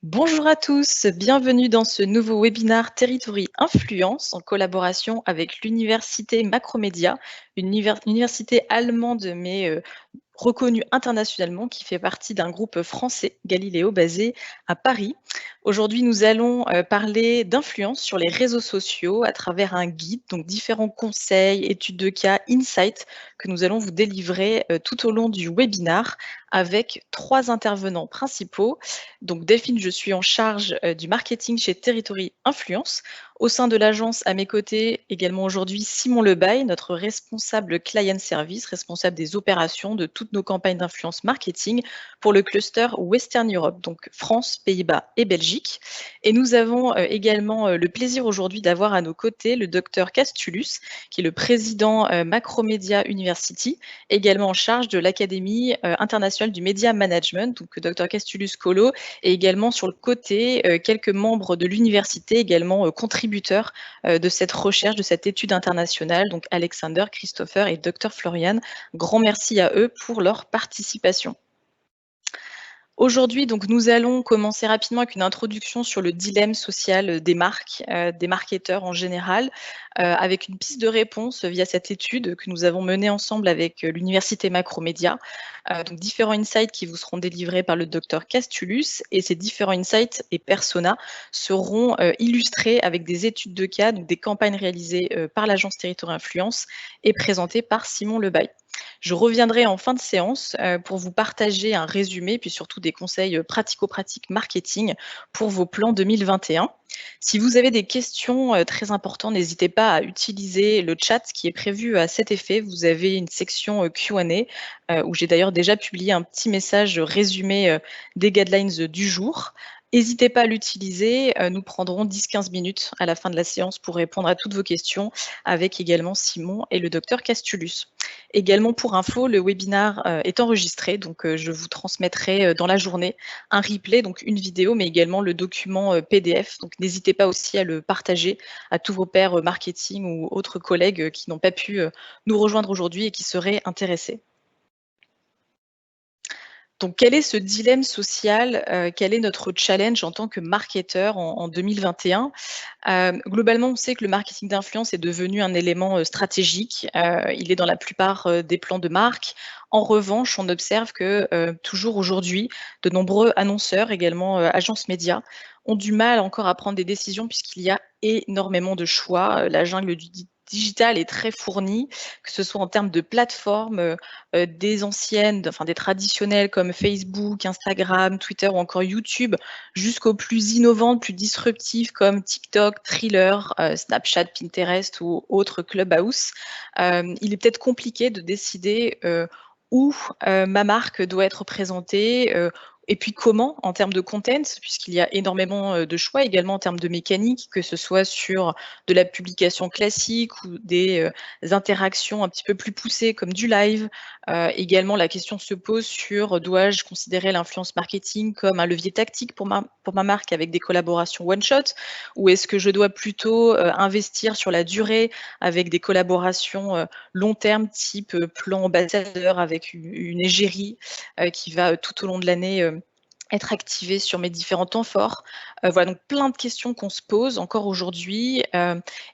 Bonjour à tous, bienvenue dans ce nouveau webinaire Territory Influence en collaboration avec l'université Macromédia, université allemande mais reconnue internationalement qui fait partie d'un groupe français, Galileo, basé à Paris. Aujourd'hui, nous allons parler d'influence sur les réseaux sociaux à travers un guide, donc différents conseils, études de cas, insights que nous allons vous délivrer tout au long du webinaire avec 3 intervenants principaux. Donc Delphine, je suis en charge du marketing chez Territory Influence. Au sein de l'agence, à mes côtés, également aujourd'hui, Simon Lebaille, notre responsable client service, responsable des opérations de toutes nos campagnes d'influence marketing pour le cluster Western Europe, donc France, Pays-Bas et Belgique. Et nous avons également le plaisir aujourd'hui d'avoir à nos côtés le docteur Castulus, qui est le président Macromedia University, également en charge de l'Académie internationale du Media Management, donc Dr Castulus Colo, et également sur le côté quelques membres de l'université, également contributeurs de cette recherche, de cette étude internationale, donc Alexander, Christopher et Dr Florian. Grand merci à eux pour leur participation. Aujourd'hui, donc, nous allons commencer rapidement avec une introduction sur le dilemme social des marques, des marketeurs en général, avec une piste de réponse via cette étude que nous avons menée ensemble avec l'université Macromédia. Donc différents insights qui vous seront délivrés par le docteur Castulus, et ces différents insights et personas seront illustrés avec des études de cas, donc des campagnes réalisées par l'agence Territory Influence et présentées par Simon Lebaille. Je reviendrai en fin de séance pour vous partager un résumé, puis surtout des conseils pratico-pratiques marketing pour vos plans 2021. Si vous avez des questions très importantes, n'hésitez pas à utiliser le chat qui est prévu à cet effet. Vous avez une section Q&A où j'ai d'ailleurs déjà publié un petit message résumé des guidelines du jour. N'hésitez pas à l'utiliser, nous prendrons 10-15 minutes à la fin de la séance pour répondre à toutes vos questions avec également Simon et le docteur Castulus. Également pour info, le webinaire est enregistré, donc je vous transmettrai dans la journée un replay, donc une vidéo, mais également le document PDF. Donc n'hésitez pas aussi à le partager à tous vos pairs marketing ou autres collègues qui n'ont pas pu nous rejoindre aujourd'hui et qui seraient intéressés. Donc, quel est ce dilemme social? Quel est notre challenge en tant que marketeur en 2021? Globalement, on sait que le marketing d'influence est devenu un élément stratégique. Il est dans la plupart des plans de marque. En revanche, on observe que toujours aujourd'hui, de nombreux annonceurs, également agences médias, ont du mal encore à prendre des décisions puisqu'il y a énormément de choix. La jungle du digital est très fournie, que ce soit en termes de plateformes, des anciennes, enfin des traditionnelles comme Facebook, Instagram, Twitter ou encore YouTube, jusqu'aux plus innovantes, plus disruptives comme TikTok, Thriller, Snapchat, Pinterest ou autres Clubhouse. Il est peut-être compliqué de décider où ma marque doit être présentée, et puis comment en termes de content, puisqu'il y a énormément de choix également en termes de mécanique, que ce soit sur de la publication classique ou des interactions un petit peu plus poussées comme du live. Également, la question se pose sur dois-je considérer l'influence marketing comme un levier tactique pour ma marque avec des collaborations one shot, ou est-ce que je dois plutôt investir sur la durée avec des collaborations long terme type plan ambassadeur avec une égérie qui va tout au long de l'année être activée sur mes différents temps forts. Voilà, donc plein de questions qu'on se pose encore aujourd'hui,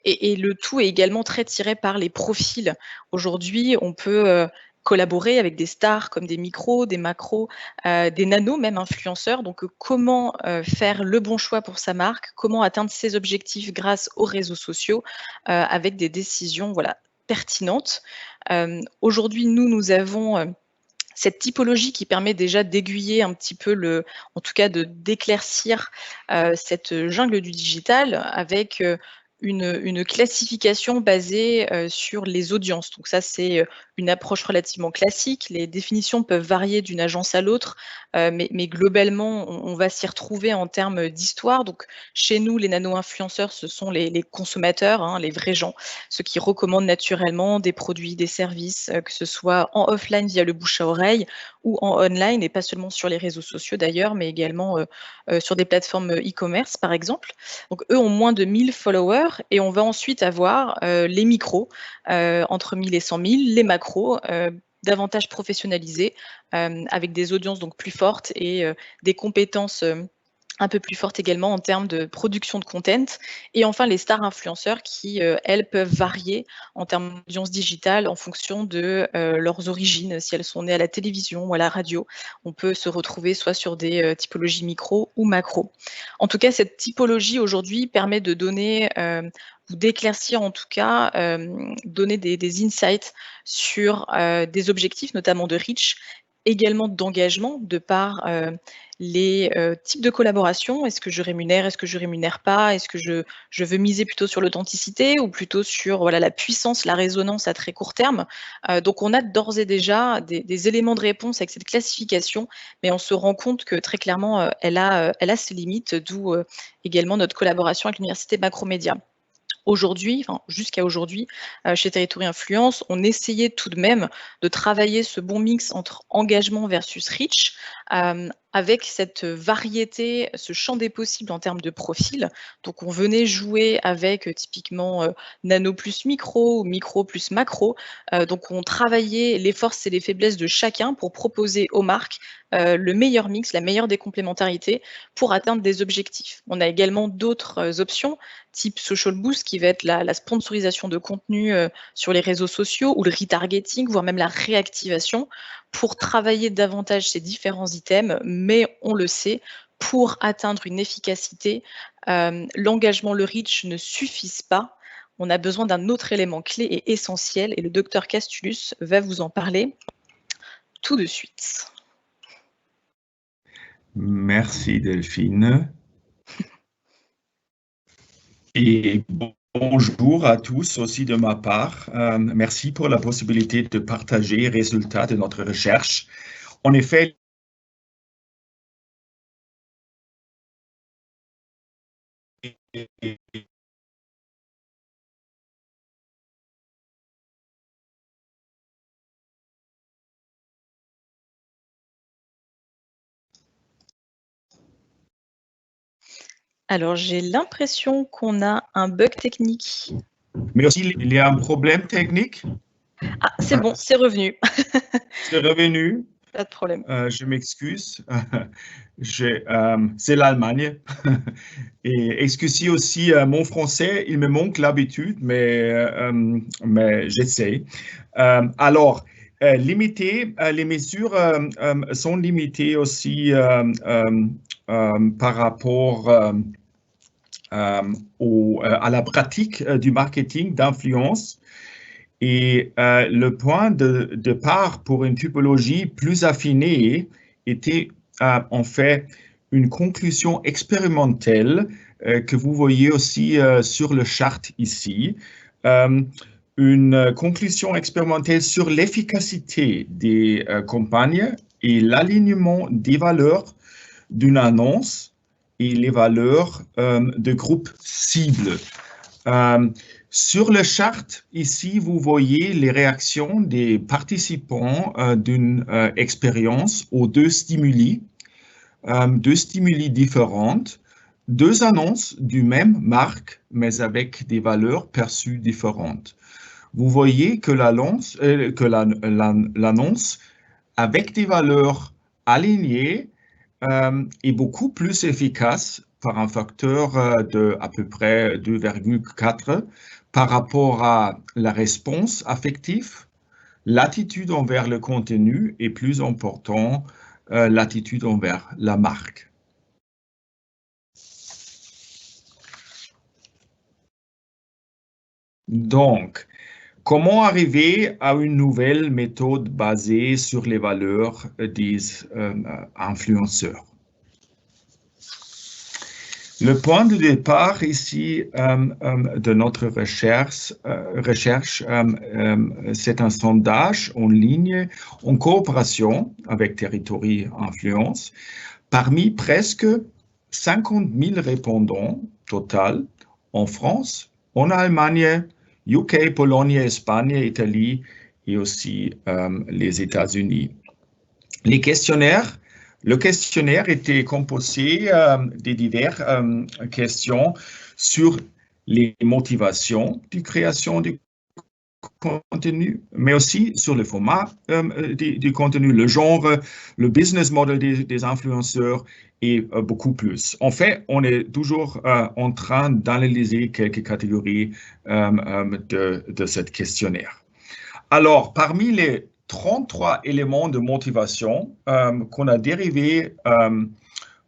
et le tout est également très tiré par les profils. Aujourd'hui, on peut collaborer avec des stars comme des micros, des macros, des nanos, même influenceurs. Donc, comment faire le bon choix pour sa marque, comment atteindre ses objectifs grâce aux réseaux sociaux, avec des décisions voilà, pertinentes. Aujourd'hui, nous avons cette typologie qui permet déjà d'aiguiller un petit peu en tout cas d'éclaircir cette jungle du digital avec une classification basée sur les audiences. Donc ça, c'est une approche relativement classique. Les définitions peuvent varier d'une agence à l'autre, mais globalement, on va s'y retrouver en termes d'histoire. Donc chez nous, les nano-influenceurs, ce sont les consommateurs, hein, les vrais gens, ceux qui recommandent naturellement des produits, des services, que ce soit en offline via le bouche à oreille ou en online, et pas seulement sur les réseaux sociaux d'ailleurs, mais également sur des plateformes e-commerce par exemple. Donc eux ont moins de 1000 followers, et on va ensuite avoir les micros, entre 1000 et 100 000, les macros, davantage professionnalisés, avec des audiences donc plus fortes et des compétences un peu plus forte également en termes de production de content. Et enfin, les stars influenceurs qui, elles, peuvent varier en termes d'audience digitale en fonction de leurs origines. Si elles sont nées à la télévision ou à la radio, on peut se retrouver soit sur des typologies micro ou macro. En tout cas, cette typologie aujourd'hui permet de donner ou d'éclaircir en tout cas, donner des insights sur des objectifs, notamment de reach, également d'engagement de par les types de collaboration. Est-ce que je rémunère? Est-ce que je rémunère pas? Est-ce que je veux miser plutôt sur l'authenticité ou plutôt sur voilà, la puissance, la résonance à très court terme? Donc on a d'ores et déjà des éléments de réponse avec cette classification, mais on se rend compte que très clairement, elle a ses limites, d'où également notre collaboration avec l'université Macromédia. Aujourd'hui, enfin jusqu'à aujourd'hui, chez Territory Influence, on essayait tout de même de travailler ce bon mix entre engagement versus reach, avec cette variété, ce champ des possibles en termes de profil. Donc on venait jouer avec, typiquement, nano plus micro ou micro plus macro. Donc on travaillait les forces et les faiblesses de chacun pour proposer aux marques, le meilleur mix, la meilleure des complémentarités pour atteindre des objectifs. On a également d'autres options type social boost qui va être la sponsorisation de contenu sur les réseaux sociaux ou le retargeting, voire même la réactivation pour travailler davantage ces différents items. Mais on le sait, pour atteindre une efficacité, l'engagement, le reach ne suffisent pas. On a besoin d'un autre élément clé et essentiel et le docteur Castulus va vous en parler tout de suite. Merci Delphine. Et bonjour à tous aussi de ma part. Merci pour la possibilité de partager les résultats de notre recherche. En effet, Alors, j'ai l'impression qu'on a un bug technique. mais aussi il y a un problème technique. Ah, c'est bon, c'est revenu. C'est revenu. Pas de problème. Je m'excuse. C'est l'Allemagne. Et excusez aussi mon français, il me manque l'habitude, mais j'essaie. Alors, les mesures sont limitées aussi par rapport à la pratique du marketing d'influence. Et le point de départ pour une typologie plus affinée était en fait une conclusion expérimentale que vous voyez aussi sur le chart ici. Une conclusion expérimentale sur l'efficacité des campagnes et l'alignement des valeurs d'une annonce et les valeurs de groupes cibles. Sur le chart, ici, vous voyez les réactions des participants d'une expérience aux deux stimuli différentes, deux annonces du même marque, mais avec des valeurs perçues différentes. Vous voyez que l'annonce avec des valeurs alignées est beaucoup plus efficace par un facteur de à peu près 2,4 par rapport à la réponse affective, l'attitude envers le contenu et plus important, l'attitude envers la marque. Donc, comment arriver à une nouvelle méthode basée sur les valeurs des influenceurs? Le point de départ ici de notre recherche, c'est un sondage en ligne en coopération avec Territory Influence parmi presque 50 000 répondants total en France, en Allemagne, UK, Pologne, Espagne, Italie et aussi les États-Unis. Le questionnaire était composé de diverses questions sur les motivations de création du contenu, mais aussi sur le format du contenu, le genre, le business model des influenceurs et beaucoup plus. En fait, on est toujours en train d'analyser quelques catégories de cette questionnaire. Alors, parmi les 33 éléments de motivation qu'on a dérivés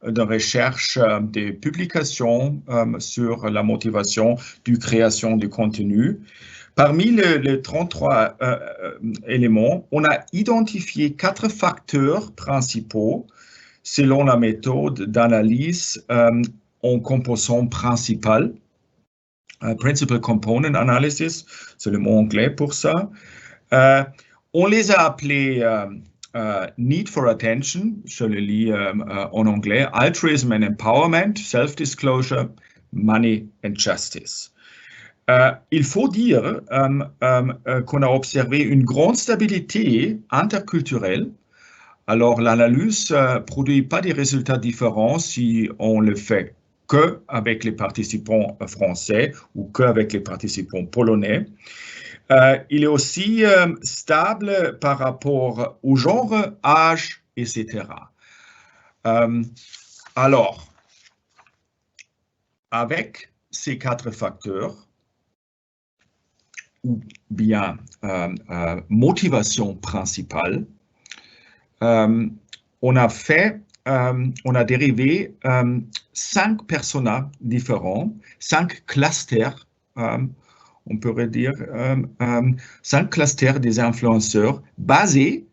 de recherche des publications sur la motivation du création du contenu, parmi les 33 éléments, on a identifié 4 facteurs principaux selon la méthode d'analyse en composants principal. Principal Component Analysis, c'est le mot anglais pour ça. On les a appelés Need for Attention, je le lis en anglais, Altruism and Empowerment, Self-Disclosure, Money and Justice. Il faut dire qu'on a observé une grande stabilité interculturelle. Alors, l'analyse ne produit pas des résultats différents si on le fait qu'avec les participants français ou qu'avec les participants polonais. Il est aussi stable par rapport au genre, âge, etc. Alors, avec ces 4 facteurs, ou bien motivation principale, on a dérivé 5 personas différents, 5 clusters, on pourrait dire 5 clusters des influenceurs basés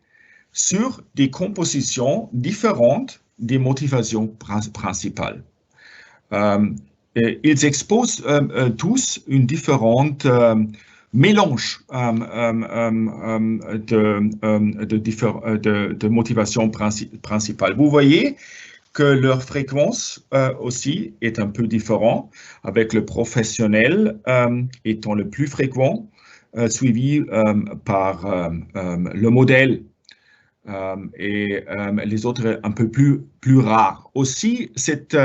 sur des compositions différentes des motivations principales. Ils exposent tous une différente mélange de motivation principale. Vous voyez que leur fréquence aussi est un peu différente, avec le professionnel étant le plus fréquent, suivi par le modèle et les autres un peu plus rares. Aussi, cette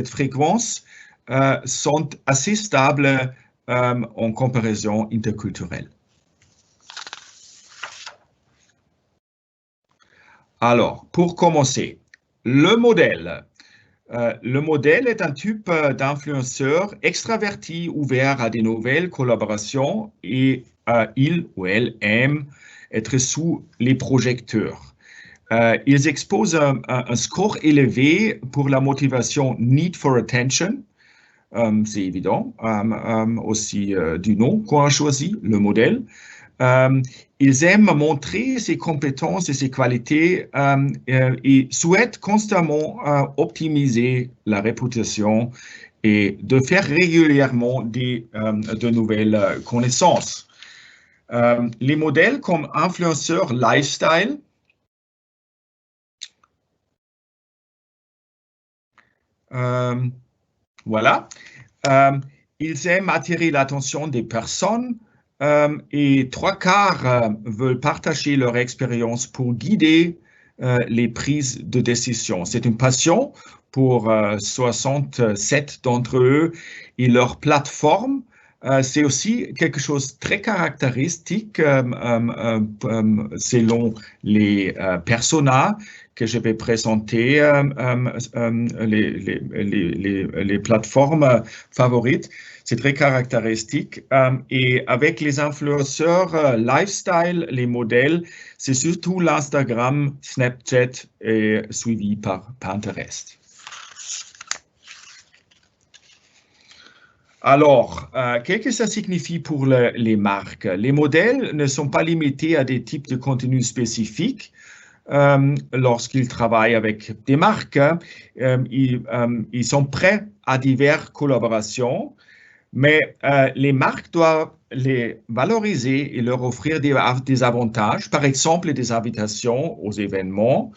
fréquence sont assez stables en comparaison interculturelle. Alors, pour commencer, le modèle est un type d'influenceur extraverti ouvert à des nouvelles collaborations et il ou elle aime être sous les projecteurs. Ils exposent un score élevé pour la motivation Need for Attention. C'est évident, aussi du nom qu'on a choisi, le modèle. Ils aiment montrer ses compétences et ses qualités et souhaitent constamment optimiser la réputation et de faire régulièrement de nouvelles connaissances. Les modèles comme influenceurs lifestyle, voilà. Ils aiment attirer l'attention des personnes et 3/4 veulent partager leur expérience pour guider les prises de décision. C'est une passion pour 67 d'entre eux et leur plateforme. C'est aussi quelque chose de très caractéristique selon les personas que je vais présenter, les plateformes favorites. C'est très caractéristique. Et avec les influenceurs lifestyle, les modèles, c'est surtout l'Instagram, Snapchat et suivi par Pinterest. Alors, qu'est-ce que ça signifie pour les marques? Les modèles ne sont pas limités à des types de contenus spécifiques. Lorsqu'ils travaillent avec des marques, ils sont prêts à diverses collaborations, mais les marques doivent les valoriser et leur offrir des avantages, par exemple des invitations aux événements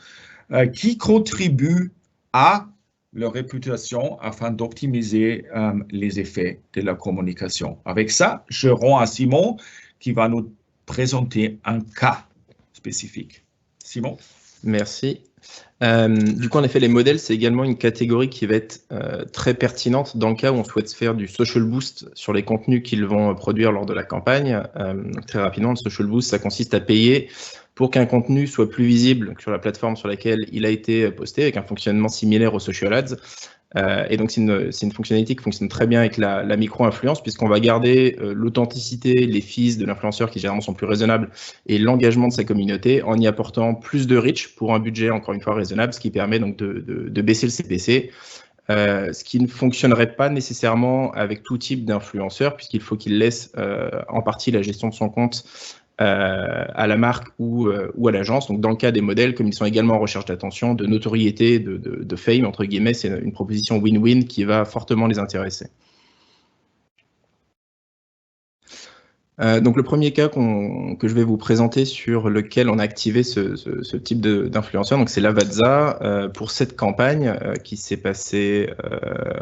qui contribuent à leur réputation afin d'optimiser les effets de la communication. Avec ça, je rends à Simon qui va nous présenter un cas spécifique. Simon? Merci. Du coup, en effet, les modèles, c'est également une catégorie qui va être très pertinente dans le cas où on souhaite faire du social boost sur les contenus qu'ils vont produire lors de la campagne. Donc, très rapidement, le social boost, ça consiste à payer pour qu'un contenu soit plus visible sur la plateforme sur laquelle il a été posté, avec un fonctionnement similaire aux social ads. Et donc, c'est une fonctionnalité qui fonctionne très bien avec la micro-influence, puisqu'on va garder l'authenticité, les fees de l'influenceur qui généralement sont plus raisonnables et l'engagement de sa communauté en y apportant plus de reach pour un budget, encore une fois, raisonnable, ce qui permet donc de baisser le CPC. Ce qui ne fonctionnerait pas nécessairement avec tout type d'influenceur, puisqu'il faut qu'il laisse en partie la gestion de son compte à la marque ou à l'agence. Donc, dans le cas des modèles, comme ils sont également en recherche d'attention, de notoriété, de fame, entre guillemets, c'est une proposition win-win qui va fortement les intéresser. Donc, le premier cas que je vais vous présenter sur lequel on a activé ce type d'influenceur, donc c'est Lavazza. Pour cette campagne qui s'est passée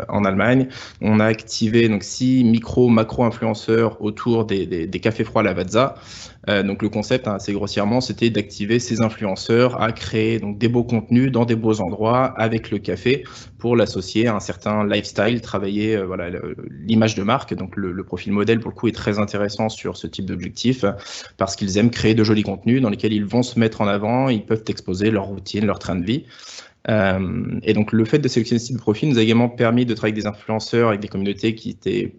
en Allemagne, on a activé donc 6 macro-influenceurs autour des cafés froids Lavazza. Donc le concept, assez grossièrement, c'était d'activer ces influenceurs à créer donc des beaux contenus dans des beaux endroits avec le café pour l'associer à un certain lifestyle, travailler voilà, l'image de marque. Donc le profil modèle, pour le coup, est très intéressant sur ce type d'objectif parce qu'ils aiment créer de jolis contenus dans lesquels ils vont se mettre en avant, ils peuvent exposer leur routine, leur train de vie. Et donc le fait de sélectionner ce type de profil nous a également permis de travailler avec des influenceurs, avec des communautés qui étaient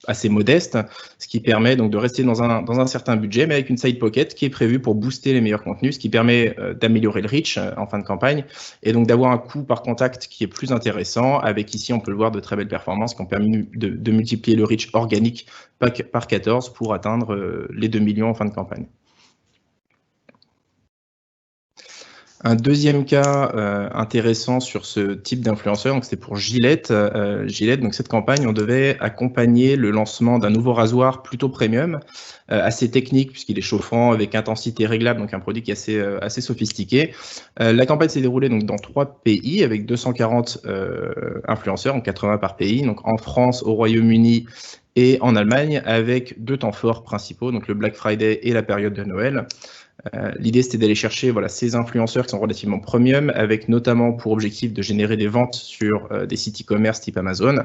assez modeste, ce qui permet donc de rester dans un certain budget, mais avec une side pocket qui est prévue pour booster les meilleurs contenus, ce qui permet d'améliorer le reach en fin de campagne, et donc d'avoir un coût par contact qui est plus intéressant, avec ici on peut le voir de très belles performances qui ont permis de multiplier le reach organique par 14 pour atteindre les 2 millions en fin de campagne. Un deuxième cas intéressant sur ce type d'influenceur, c'était pour Gillette. Gillette, donc cette campagne, on devait accompagner le lancement d'un nouveau rasoir plutôt premium, assez technique puisqu'il est chauffant avec intensité réglable, donc un produit qui est assez sophistiqué. La campagne s'est déroulée donc dans 3 pays avec 240 influenceurs, donc 80 par pays, donc en France, au Royaume-Uni et en Allemagne, avec 2 temps forts principaux, donc le Black Friday et la période de Noël. L'idée, c'était d'aller chercher ces influenceurs qui sont relativement premium, avec notamment pour objectif de générer des ventes sur des sites e-commerce type Amazon.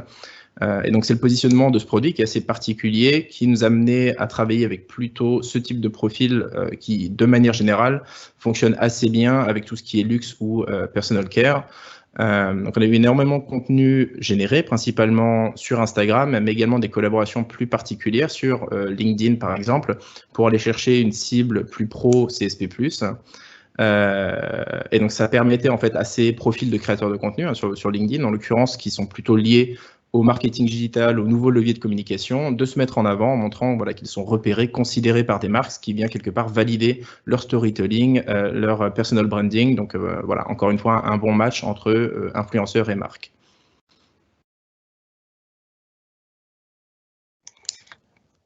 Et donc, c'est le positionnement de ce produit qui est assez particulier, qui nous a amené à travailler avec plutôt ce type de profil qui, de manière générale, fonctionne assez bien avec tout ce qui est luxe ou personal care. Donc on a eu énormément de contenu généré, principalement sur Instagram, mais également des collaborations plus particulières sur LinkedIn, par exemple, pour aller chercher une cible plus pro CSP+. Et donc ça permettait en fait à ces profils de créateurs de contenu sur LinkedIn, en l'occurrence, qui sont plutôt liés au marketing digital, aux nouveaux leviers de communication, de se mettre en avant en montrant qu'ils sont repérés, considérés par des marques, ce qui vient quelque part valider leur storytelling, leur personal branding. Donc voilà, encore une fois, un bon match entre influenceurs et marques.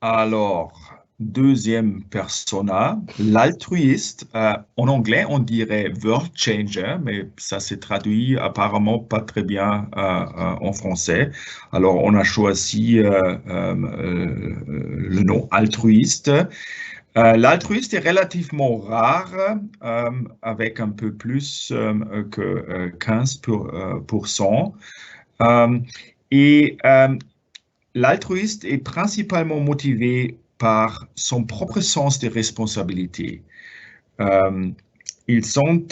Alors, deuxième persona, l'altruiste. En anglais, on dirait world changer, mais ça s'est traduit apparemment pas très bien en français. Alors, on a choisi le nom altruiste. L'altruiste est relativement rare, avec un peu plus que 15%. L'altruiste est principalement motivé par son propre sens des responsabilités. Ils ont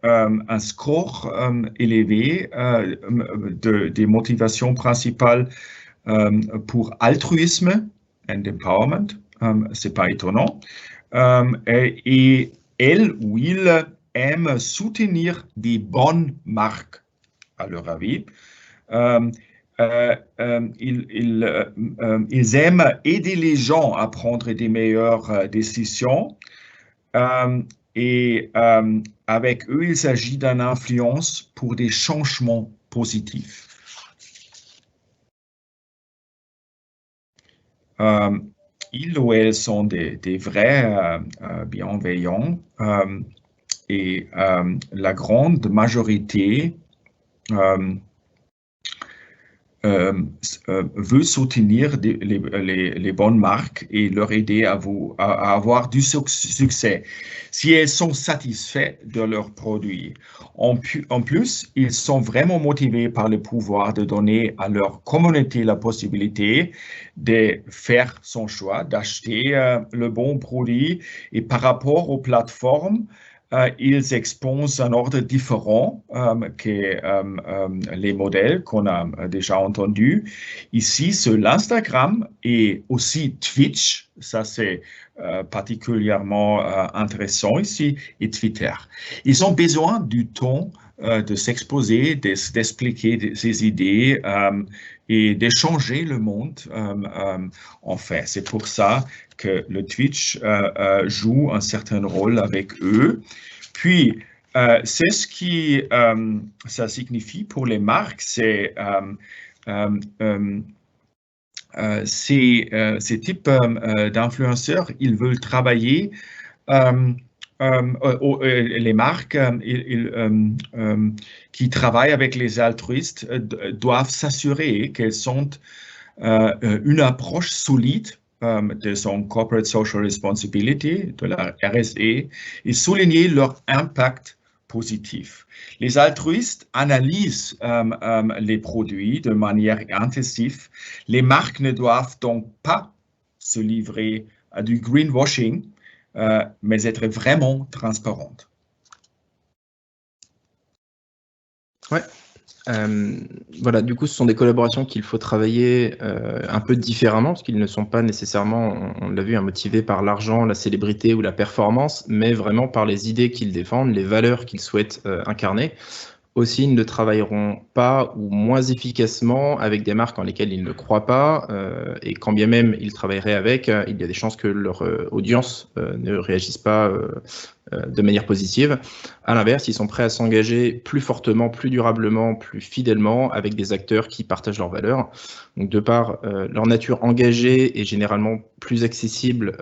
un score élevé des motivations principales pour altruisme and empowerment. C'est pas étonnant. Et elle ou il aime soutenir des bonnes marques, à leur avis. Ils aiment aider les gens à prendre des meilleures décisions. Avec eux, il s'agit d'une influence pour des changements positifs. Ils ou elles sont des vrais bienveillants et la grande majorité veut soutenir les bonnes marques et leur aider à avoir du succès si elles sont satisfaites de leurs produits. En plus, ils sont vraiment motivés par le pouvoir de donner à leur communauté la possibilité de faire son choix, d'acheter le bon produit. Et par rapport aux plateformes, ils exposent un ordre différent que les modèles qu'on a déjà entendus. Ici, sur l'Instagram et aussi Twitch, ça c'est particulièrement intéressant ici, et Twitter. Ils ont besoin du temps de s'exposer, d'expliquer ses idées et d'échanger le monde. En fait, c'est pour ça que le Twitch joue un certain rôle avec eux. Puis, c'est ce qui ça signifie pour les marques, c'est ces types d'influenceurs, ils veulent travailler, les marques qui travaillent avec les altruistes doivent s'assurer qu'elles ont une approche solide de son Corporate Social Responsibility, de la RSE, et souligner leur impact positif. Les altruistes analysent les produits de manière intensive. Les marques ne doivent donc pas se livrer à du greenwashing, mais être vraiment transparentes. Ouais. Voilà, du coup, ce sont des collaborations qu'il faut travailler un peu différemment, parce qu'ils ne sont pas nécessairement, on l'a vu, motivés par l'argent, la célébrité ou la performance, mais vraiment par les idées qu'ils défendent, les valeurs qu'ils souhaitent incarner. Aussi, ils ne travailleront pas ou moins efficacement avec des marques en lesquelles ils ne croient pas, et quand bien même ils travailleraient avec, il y a des chances que leur audience ne réagisse pas de manière positive. À l'inverse, ils sont prêts à s'engager plus fortement, plus durablement, plus fidèlement avec des acteurs qui partagent leurs valeurs. Donc, de par leur nature engagée et généralement plus accessible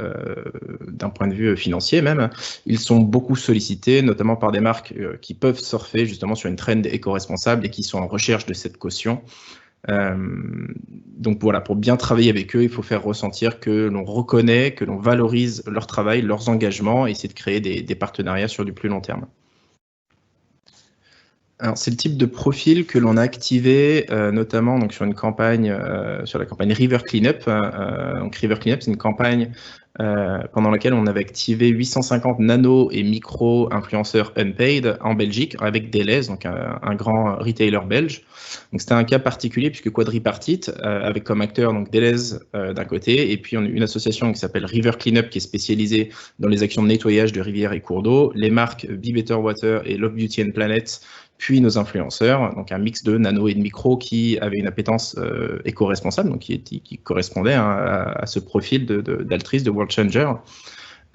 d'un point de vue financier même, ils sont beaucoup sollicités, notamment par des marques qui peuvent surfer justement sur une trend éco-responsable et qui sont en recherche de cette caution. Donc voilà, pour bien travailler avec eux, il faut faire ressentir que l'on reconnaît, que l'on valorise leur travail, leurs engagements et essayer de créer des partenariats sur du plus long terme. Alors, c'est le type de profil que l'on a activé notamment donc, sur une campagne, sur la campagne River Cleanup. Donc River Cleanup, c'est une campagne pendant laquelle on avait activé 850 nano et micro influenceurs unpaid en Belgique avec Deleuze, donc un grand retailer belge. Donc c'était un cas particulier puisque quadripartite avec comme acteur donc Deleuze d'un côté et puis on a une association qui s'appelle River Cleanup qui est spécialisée dans les actions de nettoyage de rivières et cours d'eau, les marques Be Better Water et Love Beauty and Planet, puis nos influenceurs, donc un mix de nano et de micro qui avait une appétence éco-responsable, donc qui correspondait à ce profil d'altruiste, de World Changer.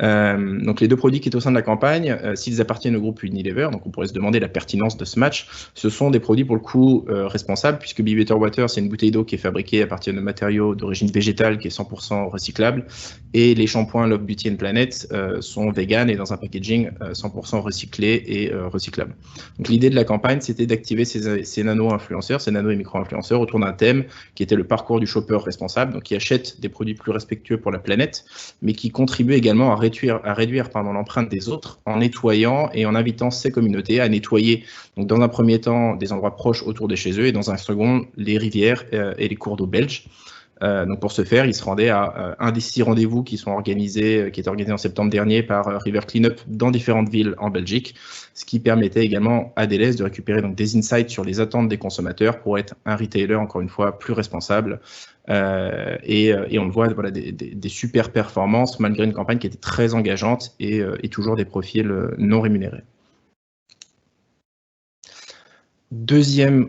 Donc les deux produits qui étaient au sein de la campagne, s'ils appartiennent au groupe Unilever, donc on pourrait se demander la pertinence de ce match, ce sont des produits pour le coup responsables, puisque Be Better Water, c'est une bouteille d'eau qui est fabriquée à partir de matériaux d'origine végétale, qui est 100% recyclable, et les shampoings Love Beauty and Planet sont vegan et dans un packaging 100% recyclé et recyclable. Donc l'idée de la campagne, c'était d'activer ces nano-influenceurs, ces nano et micro-influenceurs autour d'un thème qui était le parcours du shopper responsable, donc qui achète des produits plus respectueux pour la planète, mais qui contribue également à réduire l'empreinte des autres en nettoyant et en invitant ces communautés à nettoyer, donc dans un premier temps, des endroits proches autour de chez eux et dans un second, les rivières et les cours d'eau belges. Donc pour ce faire, ils se rendaient à un des 6 rendez-vous qui est organisé en septembre dernier par River Cleanup dans différentes villes en Belgique, ce qui permettait également à Deleuze de récupérer donc des insights sur les attentes des consommateurs pour être un retailer, encore une fois, plus responsable. Et on le voit, voilà, des super performances malgré une campagne qui était très engageante et toujours des profils non rémunérés. Deuxième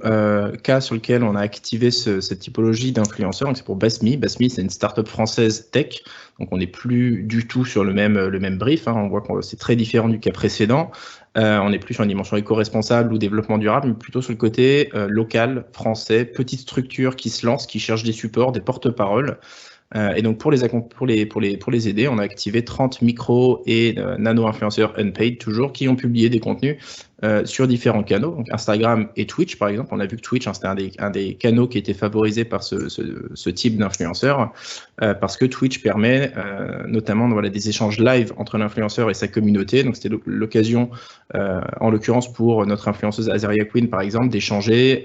cas sur lequel on a activé cette typologie d'influenceurs, c'est pour Basmi. Basmi, c'est une start-up française tech, donc on n'est plus du tout sur le même brief, hein. On voit que c'est très différent du cas précédent. On n'est plus sur une dimension éco-responsable ou développement durable, mais plutôt sur le côté local, français, petite structure qui se lance, qui cherche des supports, des porte-paroles. Et donc pour les aider, on a activé 30 micro et nano-influenceurs unpaid toujours, qui ont publié des contenus sur différents canaux, donc Instagram et Twitch par exemple. On a vu que Twitch, c'était un des canaux qui était favorisé par ce type d'influenceur, parce que Twitch permet notamment des échanges live entre l'influenceur et sa communauté. Donc c'était l'occasion, en l'occurrence pour notre influenceuse Azaria Queen par exemple, d'échanger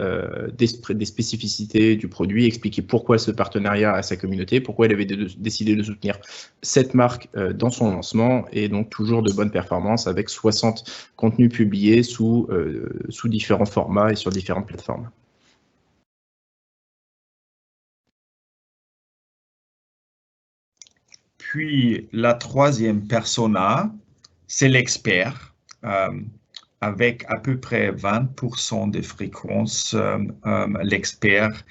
des spécificités du produit, expliquer pourquoi ce partenariat à sa communauté, pourquoi elle avait décidé de soutenir cette marque dans son lancement, et donc toujours de bonnes performances avec 60 contenus publiés sous différents formats et sur différentes plateformes. Puis la troisième persona, c'est l'expert, avec à peu près 20% de fréquence. L'expert,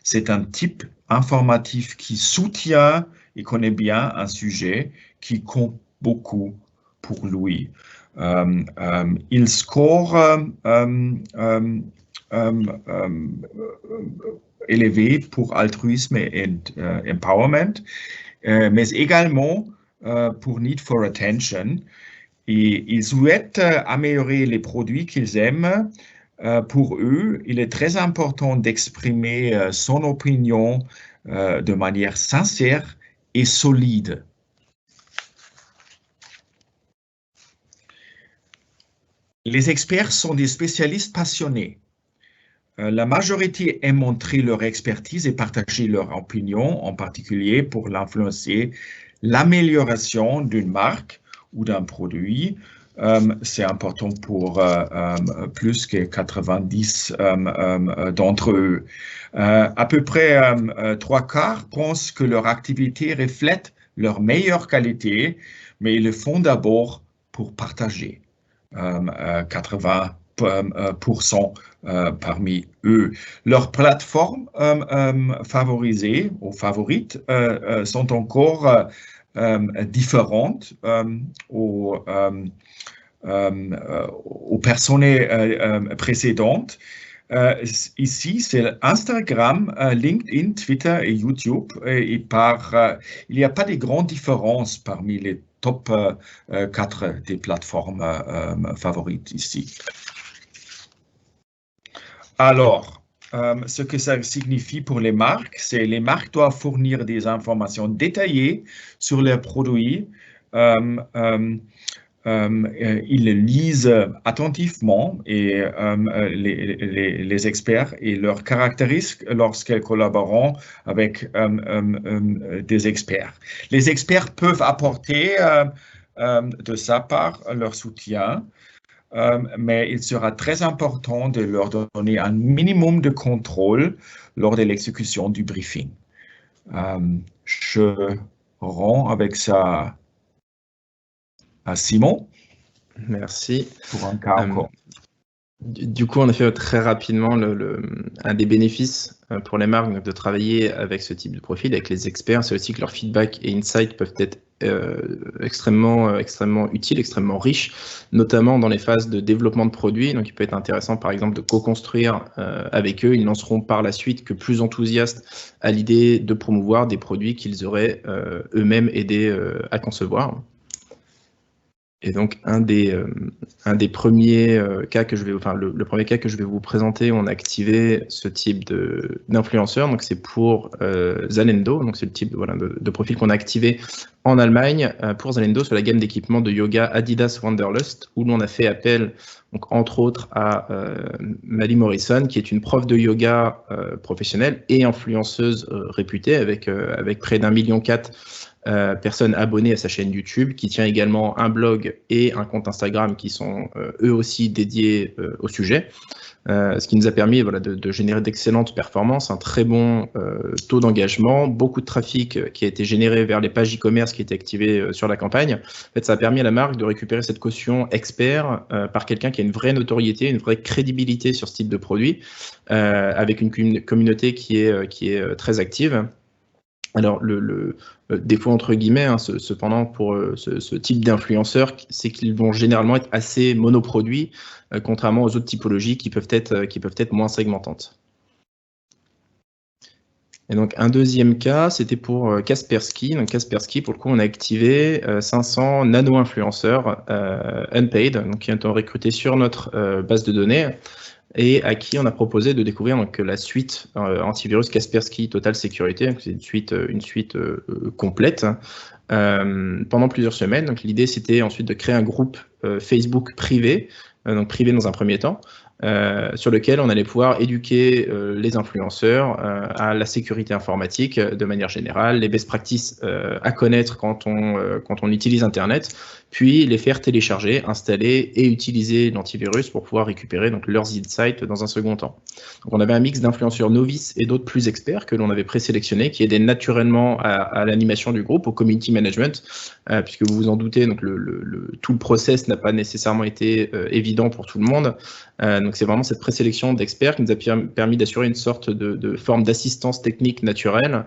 c'est un type informatif qui soutient et connaît bien un sujet qui compte beaucoup pour lui. Il score élevé pour altruisme et empowerment, mais également pour need for attention. Et ils souhaitent améliorer les produits qu'ils aiment. Pour eux, il est très important d'exprimer son opinion de manière sincère et solide. Les experts sont des spécialistes passionnés. La majorité aime montrer leur expertise et partager leur opinion, en particulier pour influencer l'amélioration d'une marque ou d'un produit. C'est important pour plus que 90 d'entre eux. À peu près 3/4 pensent que leur activité reflète leur meilleure qualité, mais ils le font d'abord pour partager. 80% parmi eux. Leurs plateformes favorisées ou favorites sont encore différentes aux personnes précédentes. Ici, c'est Instagram, LinkedIn, Twitter et YouTube. Il n'y a pas de grandes différences parmi les top 4 des plateformes favorites ici. Alors, ce que ça signifie pour les marques, c'est que les marques doivent fournir des informations détaillées sur leurs produits. Ils lisent attentivement et les experts et leurs caractéristiques lorsqu'ils collaborent avec des experts. Les experts peuvent apporter de sa part leur soutien, mais il sera très important de leur donner un minimum de contrôle lors de l'exécution du briefing. Je rends avec ça à Simon. Merci. Pour un cas encore. Du coup, en effet, très rapidement, un des bénéfices pour les marques de travailler avec ce type de profil, avec les experts, c'est aussi que leurs feedback et insights peuvent être extrêmement utiles, extrêmement riches, notamment dans les phases de développement de produits. Donc, il peut être intéressant, par exemple, de co-construire avec eux. Ils n'en seront par la suite que plus enthousiastes à l'idée de promouvoir des produits qu'ils auraient eux-mêmes aidé à concevoir. Et donc, un des premiers cas que le premier cas que je vais vous présenter, on a activé ce type d'influenceur. Donc, c'est pour Zalendo. Donc, c'est le type de profil qu'on a activé en Allemagne pour Zalendo sur la gamme d'équipements de yoga Adidas Wanderlust, où l'on a fait appel, donc, entre autres, à Mali Morrison, qui est une prof de yoga professionnelle et influenceuse réputée avec près d'1,4 million personnes abonnées à sa chaîne YouTube, qui tient également un blog et un compte Instagram qui sont eux aussi dédiés au sujet, ce qui nous a permis de générer d'excellentes performances, un très bon taux d'engagement, beaucoup de trafic qui a été généré vers les pages e-commerce qui étaient activées sur la campagne. En fait, ça a permis à la marque de récupérer cette caution expert par quelqu'un qui a une vraie notoriété, une vraie crédibilité sur ce type de produit, avec une communauté qui est très active. Alors, le défaut entre guillemets, cependant, pour ce type d'influenceurs, c'est qu'ils vont généralement être assez monoproduits, contrairement aux autres typologies qui peuvent être moins segmentantes. Et donc, un deuxième cas, c'était pour Kaspersky. Donc, Kaspersky, pour le coup, on a activé 500 nano-influenceurs unpaid, donc qui ont recrutés sur notre base de données et à qui on a proposé de découvrir donc, la suite antivirus Kaspersky Total Security. C'est une suite complète pendant plusieurs semaines. Donc, l'idée, c'était ensuite de créer un groupe Facebook privé, donc privé dans un premier temps, sur lequel on allait pouvoir éduquer les influenceurs à la sécurité informatique de manière générale, les best practices à connaître quand on utilise Internet, puis les faire télécharger, installer et utiliser l'antivirus pour pouvoir récupérer donc, leurs insights dans un second temps. Donc, on avait un mix d'influenceurs novices et d'autres plus experts que l'on avait présélectionnés, qui aidaient naturellement à l'animation du groupe, au community management, puisque vous vous en doutez, donc tout le process n'a pas nécessairement été évident pour tout le monde. Donc c'est vraiment cette présélection d'experts qui nous a permis d'assurer une sorte de forme d'assistance technique naturelle.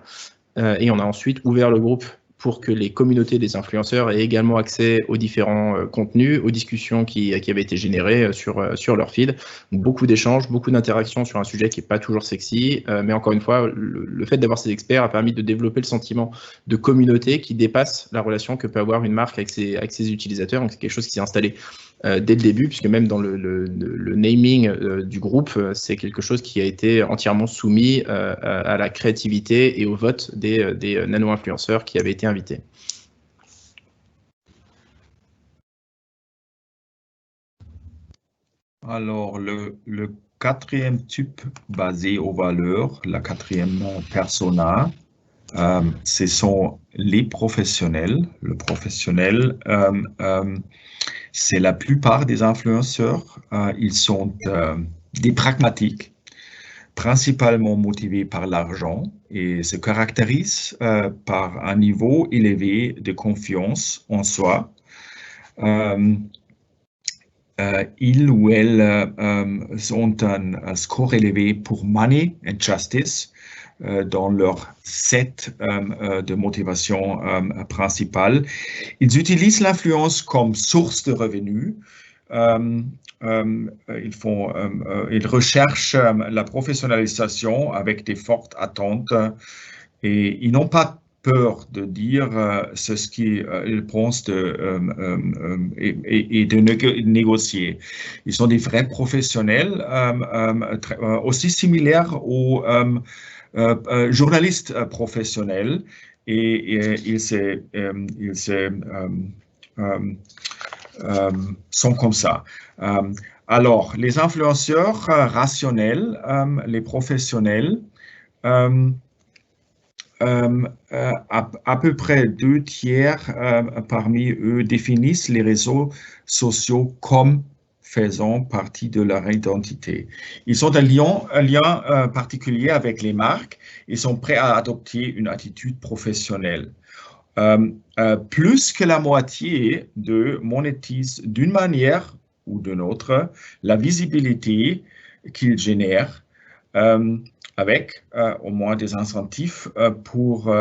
Et on a ensuite ouvert le groupe pour que les communautés des influenceurs aient également accès aux différents contenus, aux discussions qui avaient été générées sur leur feed. Donc, beaucoup d'échanges, beaucoup d'interactions sur un sujet qui n'est pas toujours sexy, mais encore une fois, le fait d'avoir ces experts a permis de développer le sentiment de communauté qui dépasse la relation que peut avoir une marque avec ses utilisateurs. Donc c'est quelque chose qui s'est installé dès le début, puisque même dans le naming du groupe, c'est quelque chose qui a été entièrement soumis à la créativité et au vote des nano-influenceurs qui avaient été invités. Alors, le quatrième type basé aux valeurs, la quatrième persona, ce sont les professionnels. Le professionnel, c'est la plupart des influenceurs. Ils sont des pragmatiques, principalement motivés par l'argent et se caractérisent par un niveau élevé de confiance en soi. Ils ou elles ont un score élevé pour money and justice dans leur set de motivation principale. Ils utilisent l'influence comme source de revenus. Ils recherchent la professionnalisation avec des fortes attentes et ils n'ont pas peur de dire ce qu'ils pensent et de négocier. Ils sont des vrais professionnels, aussi similaires aux journalistes professionnels et ils sont comme ça. Alors, les influenceurs rationnels, les professionnels, à peu près 2/3 parmi eux définissent les réseaux sociaux comme faisant partie de leur identité. Ils ont un lien particulier avec les marques et sont prêts à adopter une attitude professionnelle. Plus que la moitié d'eux monétisent d'une manière ou d'une autre la visibilité qu'ils génèrent avec au moins des incentives pour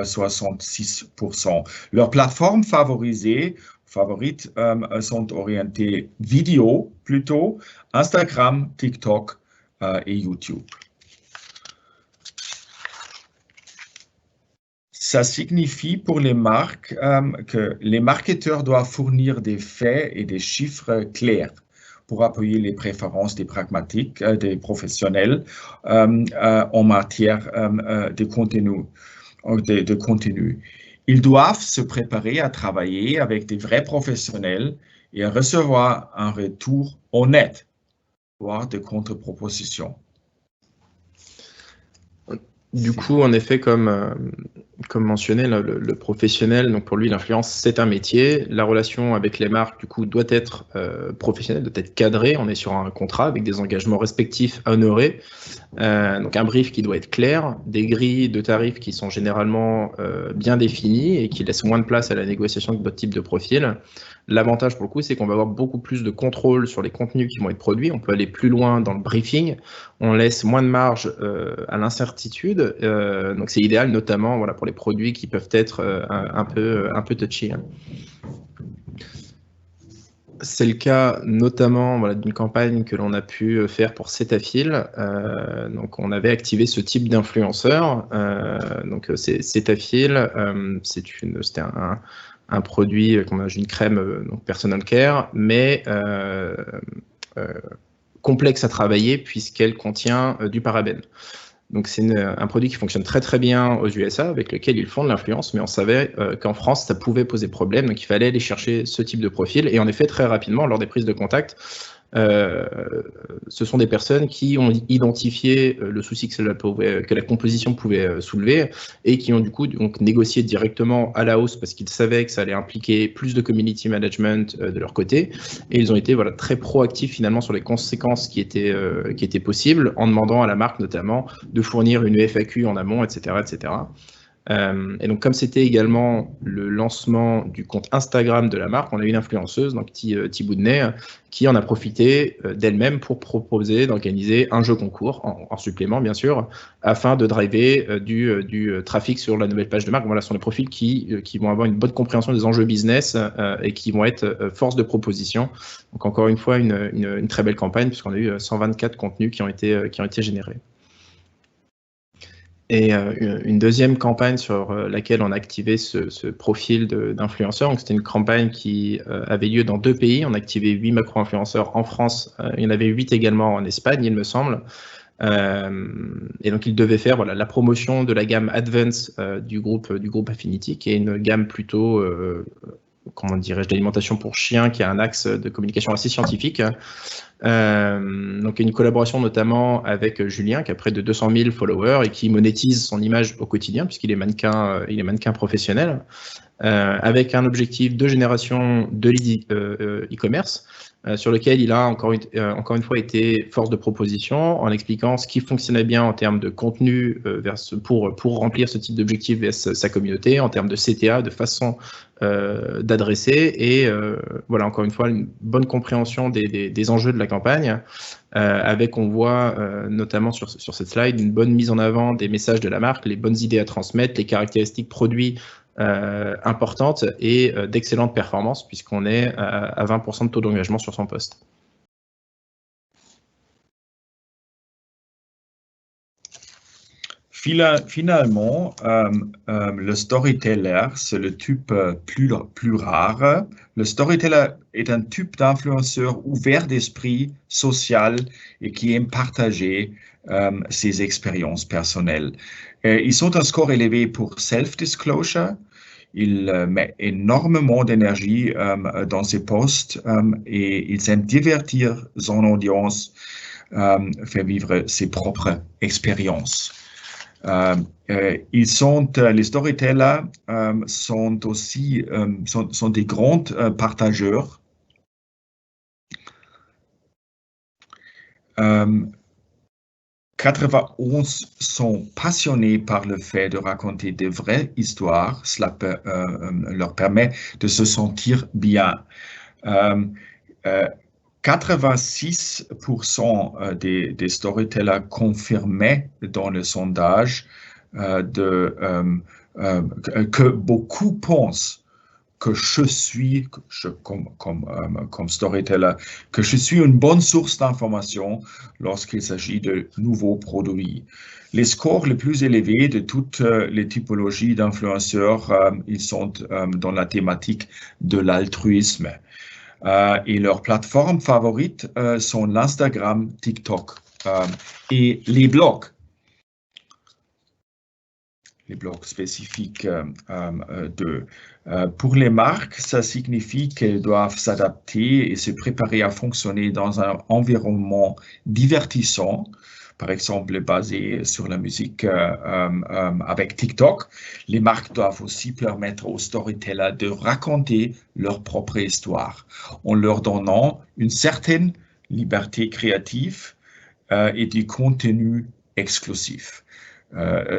66%. Leurs plateformes favorites sont orientées vidéo plutôt, Instagram, TikTok et YouTube. Ça signifie pour les marques que les marketeurs doivent fournir des faits et des chiffres clairs pour appuyer les préférences des pragmatiques, des professionnels en matière de contenu. Ils doivent se préparer à travailler avec des vrais professionnels et à recevoir un retour honnête, voire de contre-propositions. Du coup, en effet, comme mentionné, le professionnel, donc pour lui, l'influence, c'est un métier. La relation avec les marques, du coup, doit être professionnelle, doit être cadrée. On est sur un contrat avec des engagements respectifs à honorer. Donc un brief qui doit être clair, des grilles de tarifs qui sont généralement bien définies et qui laissent moins de place à la négociation de d'autres types de profils. L'avantage pour le coup, c'est qu'on va avoir beaucoup plus de contrôle sur les contenus qui vont être produits. On peut aller plus loin dans le briefing. On laisse moins de marge à l'incertitude. Donc c'est idéal notamment pour les produits qui peuvent être un peu touchy. C'est le cas notamment voilà, d'une campagne que l'on a pu faire pour Cetaphil. Donc, on avait activé ce type d'influenceur. Donc, Cetaphil, c'était un produit, une crème donc personal care, mais complexe à travailler puisqu'elle contient du parabène. Donc c'est un produit qui fonctionne très très bien aux USA, avec lequel ils font de l'influence, mais on savait qu'en France, ça pouvait poser problème, donc il fallait aller chercher ce type de profil. Et en effet, très rapidement, lors des prises de contact, ce sont des personnes qui ont identifié le souci que la composition pouvait soulever et qui ont du coup donc négocié directement à la hausse parce qu'ils savaient que ça allait impliquer plus de community management de leur côté, et ils ont été voilà, très proactifs finalement sur les conséquences qui étaient possibles, en demandant à la marque notamment de fournir une FAQ en amont, etc. etc. Et donc, comme c'était également le lancement du compte Instagram de la marque, on a une influenceuse, donc Thiboudney, qui en a profité d'elle-même pour proposer d'organiser un jeu concours, en supplément bien sûr, afin de driver du trafic sur la nouvelle page de marque. Voilà, ce sont des profils qui vont avoir une bonne compréhension des enjeux business et qui vont être force de proposition. Donc, encore une fois, une très belle campagne, puisqu'on a eu 124 contenus qui ont été générés. Et une deuxième campagne sur laquelle on a activé ce profil d'influenceurs. Donc, c'était une campagne qui avait lieu dans 2 pays. On a activé 8 macro-influenceurs en France. Il y en avait 8 également en Espagne, il me semble. Et donc, ils devaient faire voilà, la promotion de la gamme Advance du groupe Affinity, qui est une gamme plutôt comment dirais-je, d'alimentation pour chiens, qui a un axe de communication assez scientifique. Donc une collaboration notamment avec Julien, qui a près de 200 000 followers et qui monétise son image au quotidien puisqu'il est mannequin professionnel, avec un objectif de génération de lead e-commerce, sur lequel il a encore une fois été force de proposition en expliquant ce qui fonctionnait bien en termes de contenu pour remplir ce type d'objectif vers sa communauté, en termes de CTA, de façon d'adresser, et voilà, encore une fois, une bonne compréhension des enjeux de la campagne, avec, on voit notamment sur cette slide, une bonne mise en avant des messages de la marque, les bonnes idées à transmettre, les caractéristiques produits importantes et d'excellentes performances, puisqu'on est à 20% de taux d'engagement sur son poste. Finalement, le storyteller, c'est le type plus rare. Le storyteller est un type d'influenceur ouvert d'esprit, social et qui aime partager ses expériences personnelles. Ils ont un score élevé pour self-disclosure. Il met énormément d'énergie dans ses posts et il aime divertir son audience, faire vivre ses propres expériences. Les storytellers sont aussi sont des grands partageurs. 91 sont passionnés par le fait de raconter des vraies histoires. Cela leur permet de se sentir bien. 86% des storytellers confirmaient dans le sondage que beaucoup pensent que je suis, comme storyteller, que je suis une bonne source d'information lorsqu'il s'agit de nouveaux produits. Les scores les plus élevés de toutes les typologies d'influenceurs, ils sont dans la thématique de l'altruisme. Et leurs plateformes favorites sont l'Instagram, TikTok et les blogs. Les blogs spécifiques pour les marques, ça signifie qu'elles doivent s'adapter et se préparer à fonctionner dans un environnement divertissant, par exemple basé sur la musique avec TikTok. Les marques doivent aussi permettre aux storytellers de raconter leur propre histoire en leur donnant une certaine liberté créative et du contenu exclusif.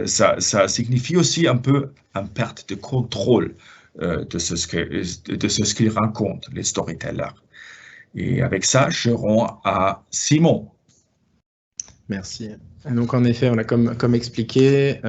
Ça signifie aussi un peu une perte de contrôle de ce qu'ils racontent, les storytellers. Et avec ça, je rends à Simon. Merci. Donc en effet, on a comme expliqué,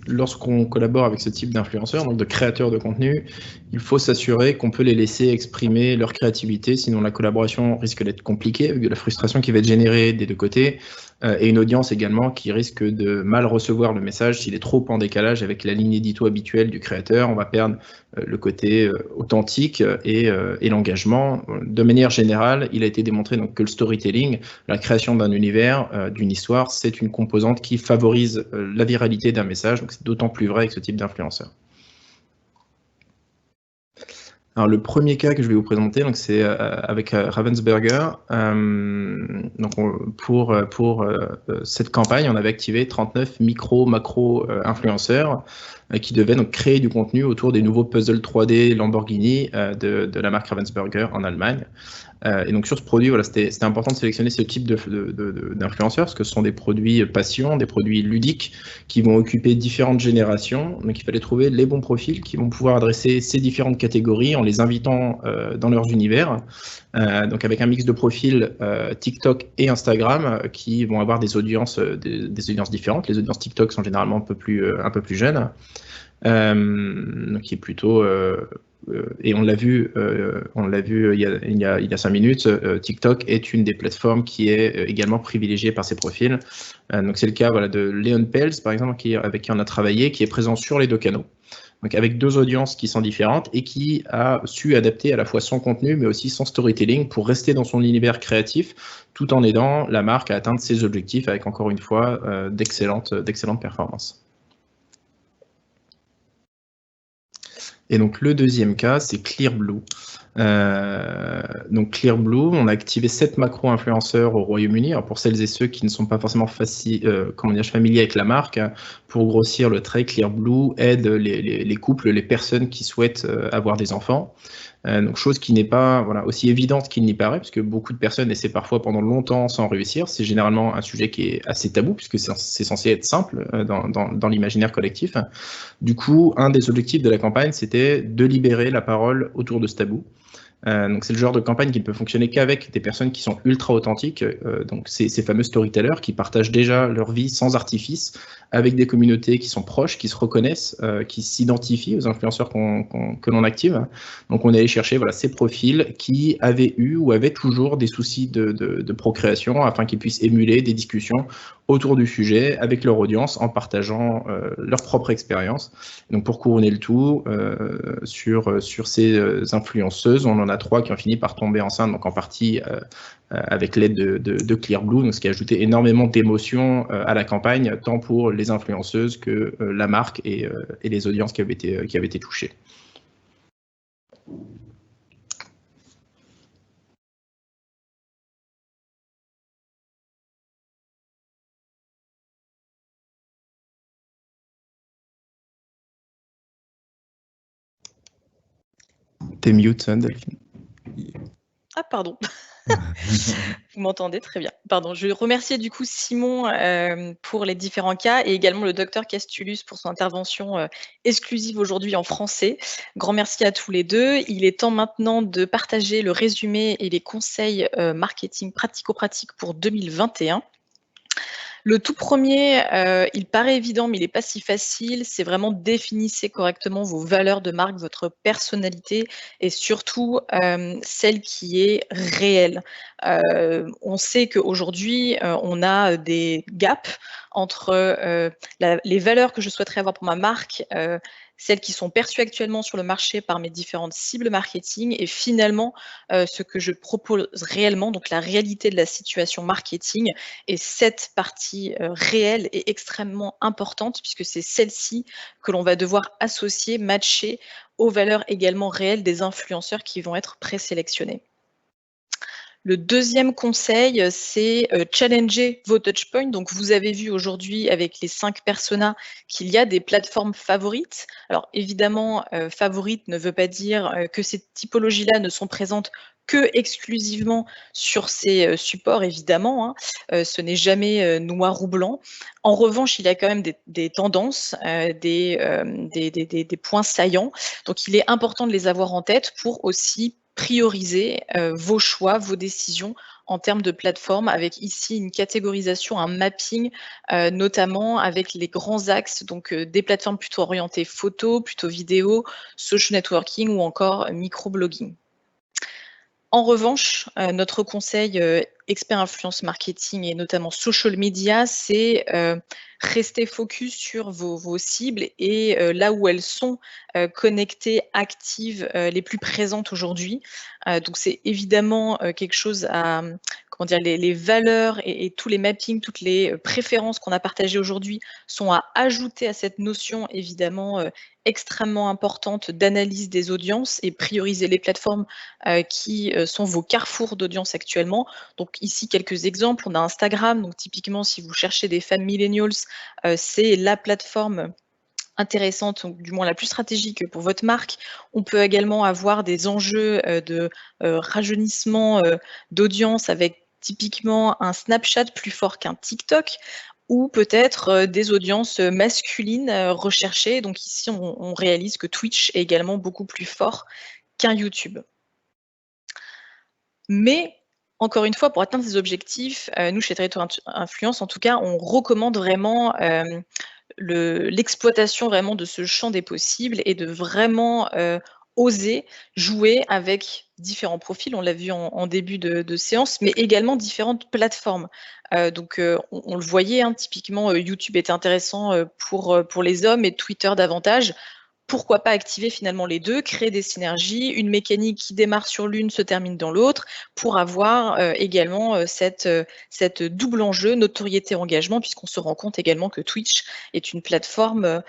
lorsqu'on collabore avec ce type d'influenceurs, donc de créateurs de contenu, il faut s'assurer qu'on peut les laisser exprimer leur créativité, sinon la collaboration risque d'être compliquée, avec de la frustration qui va être générée des deux côtés, et une audience également qui risque de mal recevoir le message s'il est trop en décalage avec la ligne édito habituelle du créateur. On va perdre le côté authentique et l'engagement. De manière générale, il a été démontré donc, que le storytelling, la création d'un univers, d'une histoire, c'est une composante qui favorise la viralité d'un message. Donc c'est d'autant plus vrai avec ce type d'influenceur. Alors le premier cas que je vais vous présenter, donc c'est avec Ravensburger. Donc pour cette campagne, on avait activé 39 macro influenceurs qui devaient donc créer du contenu autour des nouveaux puzzles 3D Lamborghini de la marque Ravensburger en Allemagne. Et donc sur ce produit, voilà, c'était important de sélectionner ce type d'influenceurs parce que ce sont des produits passion, des produits ludiques qui vont occuper différentes générations. Donc il fallait trouver les bons profils qui vont pouvoir adresser ces différentes catégories en les invitant dans leurs univers. Donc avec un mix de profils TikTok et Instagram qui vont avoir des audiences différentes. Les audiences TikTok sont généralement un peu plus jeunes, donc qui est plutôt et on l'a vu il y a 5 minutes, TikTok est une des plateformes qui est également privilégiée par ces profils. Donc c'est le cas voilà, de Léon Pels, par exemple, avec qui on a travaillé, qui est présent sur les deux canaux. Donc avec deux audiences qui sont différentes et qui a su adapter à la fois son contenu mais aussi son storytelling pour rester dans son univers créatif tout en aidant la marque à atteindre ses objectifs avec encore une fois d'excellentes performances. Et donc le deuxième cas, c'est Clearblue. Donc Clearblue, on a activé 7 macro-influenceurs au Royaume-Uni. Alors pour celles et ceux qui ne sont pas forcément familiers avec la marque, pour grossir le trait, Clearblue aide les couples, les personnes qui souhaitent avoir des enfants. Donc chose qui n'est pas aussi évidente qu'il n'y paraît, parce que beaucoup de personnes essaient parfois pendant longtemps sans réussir. C'est généralement un sujet qui est assez tabou, puisque c'est censé être simple dans l'imaginaire collectif. Du coup, un des objectifs de la campagne, c'était de libérer la parole autour de ce tabou. Donc c'est le genre de campagne qui ne peut fonctionner qu'avec des personnes qui sont ultra authentiques, donc ces fameux storytellers qui partagent déjà leur vie sans artifice, avec des communautés qui sont proches, qui se reconnaissent, qui s'identifient aux influenceurs que l'on active. Donc on est allé chercher ces profils qui avaient eu ou avaient toujours des soucis de procréation afin qu'ils puissent émuler des discussions autour du sujet avec leur audience en partageant leur propre expérience. Donc pour couronner le tout, sur ces influenceuses, on en a 3 qui ont fini par tomber enceintes, donc en partie avec l'aide de Clearblue, donc ce qui a ajouté énormément d'émotion à la campagne, tant pour les influenceuses que la marque et les audiences qui avaient été touchées. T'es mute, Delphine. Ah, pardon. Vous m'entendez très bien. Pardon, je remercie du coup Simon pour les différents cas et également le docteur Castulus pour son intervention exclusive aujourd'hui en français. Grand merci à tous les deux. Il est temps maintenant de partager le résumé et les conseils marketing pratico-pratiques pour 2021. Le tout premier, il paraît évident, mais il n'est pas si facile. C'est vraiment définissez correctement vos valeurs de marque, votre personnalité et surtout celle qui est réelle. On sait qu'aujourd'hui, on a des gaps entre les valeurs que je souhaiterais avoir pour ma marque, celles qui sont perçues actuellement sur le marché par mes différentes cibles marketing et finalement ce que je propose réellement, donc la réalité de la situation marketing. Et cette partie réelle est extrêmement importante puisque c'est celle-ci que l'on va devoir associer, matcher aux valeurs également réelles des influenceurs qui vont être présélectionnés. Le deuxième conseil, c'est challenger vos touchpoints. Donc, vous avez vu aujourd'hui avec les 5 personas qu'il y a des plateformes favorites. Alors, évidemment, favorite ne veut pas dire que ces typologies-là ne sont présentes que exclusivement sur ces supports, évidemment. Ce n'est jamais noir ou blanc. En revanche, il y a quand même des tendances, des points saillants. Donc, il est important de les avoir en tête pour aussi prioriser vos choix, vos décisions en termes de plateforme, avec ici une catégorisation, un mapping, notamment avec les grands axes, donc des plateformes plutôt orientées photo, plutôt vidéo, social networking ou encore microblogging. En revanche, notre conseil expert influence marketing et notamment social media, c'est rester focus sur vos cibles et là où elles sont connectées, actives, les plus présentes aujourd'hui. Donc c'est évidemment quelque chose à, comment dire, les valeurs et tous les mappings, toutes les préférences qu'on a partagées aujourd'hui sont à ajouter à cette notion évidemment extrêmement importante d'analyse des audiences et prioriser les plateformes qui sont vos carrefours d'audience actuellement. Donc ici, quelques exemples. On a Instagram. Donc typiquement, si vous cherchez des femmes millennials, c'est la plateforme intéressante, ou du moins la plus stratégique pour votre marque. On peut également avoir des enjeux de rajeunissement d'audience avec typiquement un Snapchat plus fort qu'un TikTok, ou peut-être des audiences masculines recherchées. Donc ici, on réalise que Twitch est également beaucoup plus fort qu'un YouTube. Mais encore une fois, pour atteindre ces objectifs, nous, chez Territoire Influence, en tout cas, on recommande vraiment l'exploitation vraiment de ce champ des possibles et de vraiment oser jouer avec différents profils. On l'a vu en début de séance, mais également différentes plateformes. Donc, on le voyait, hein, typiquement, YouTube est intéressant pour les hommes et Twitter davantage. Pourquoi pas activer finalement les deux, créer des synergies, une mécanique qui démarre sur l'une se termine dans l'autre, pour avoir également cette double enjeu, notoriété, engagement, puisqu'on se rend compte également que Twitch est une plateforme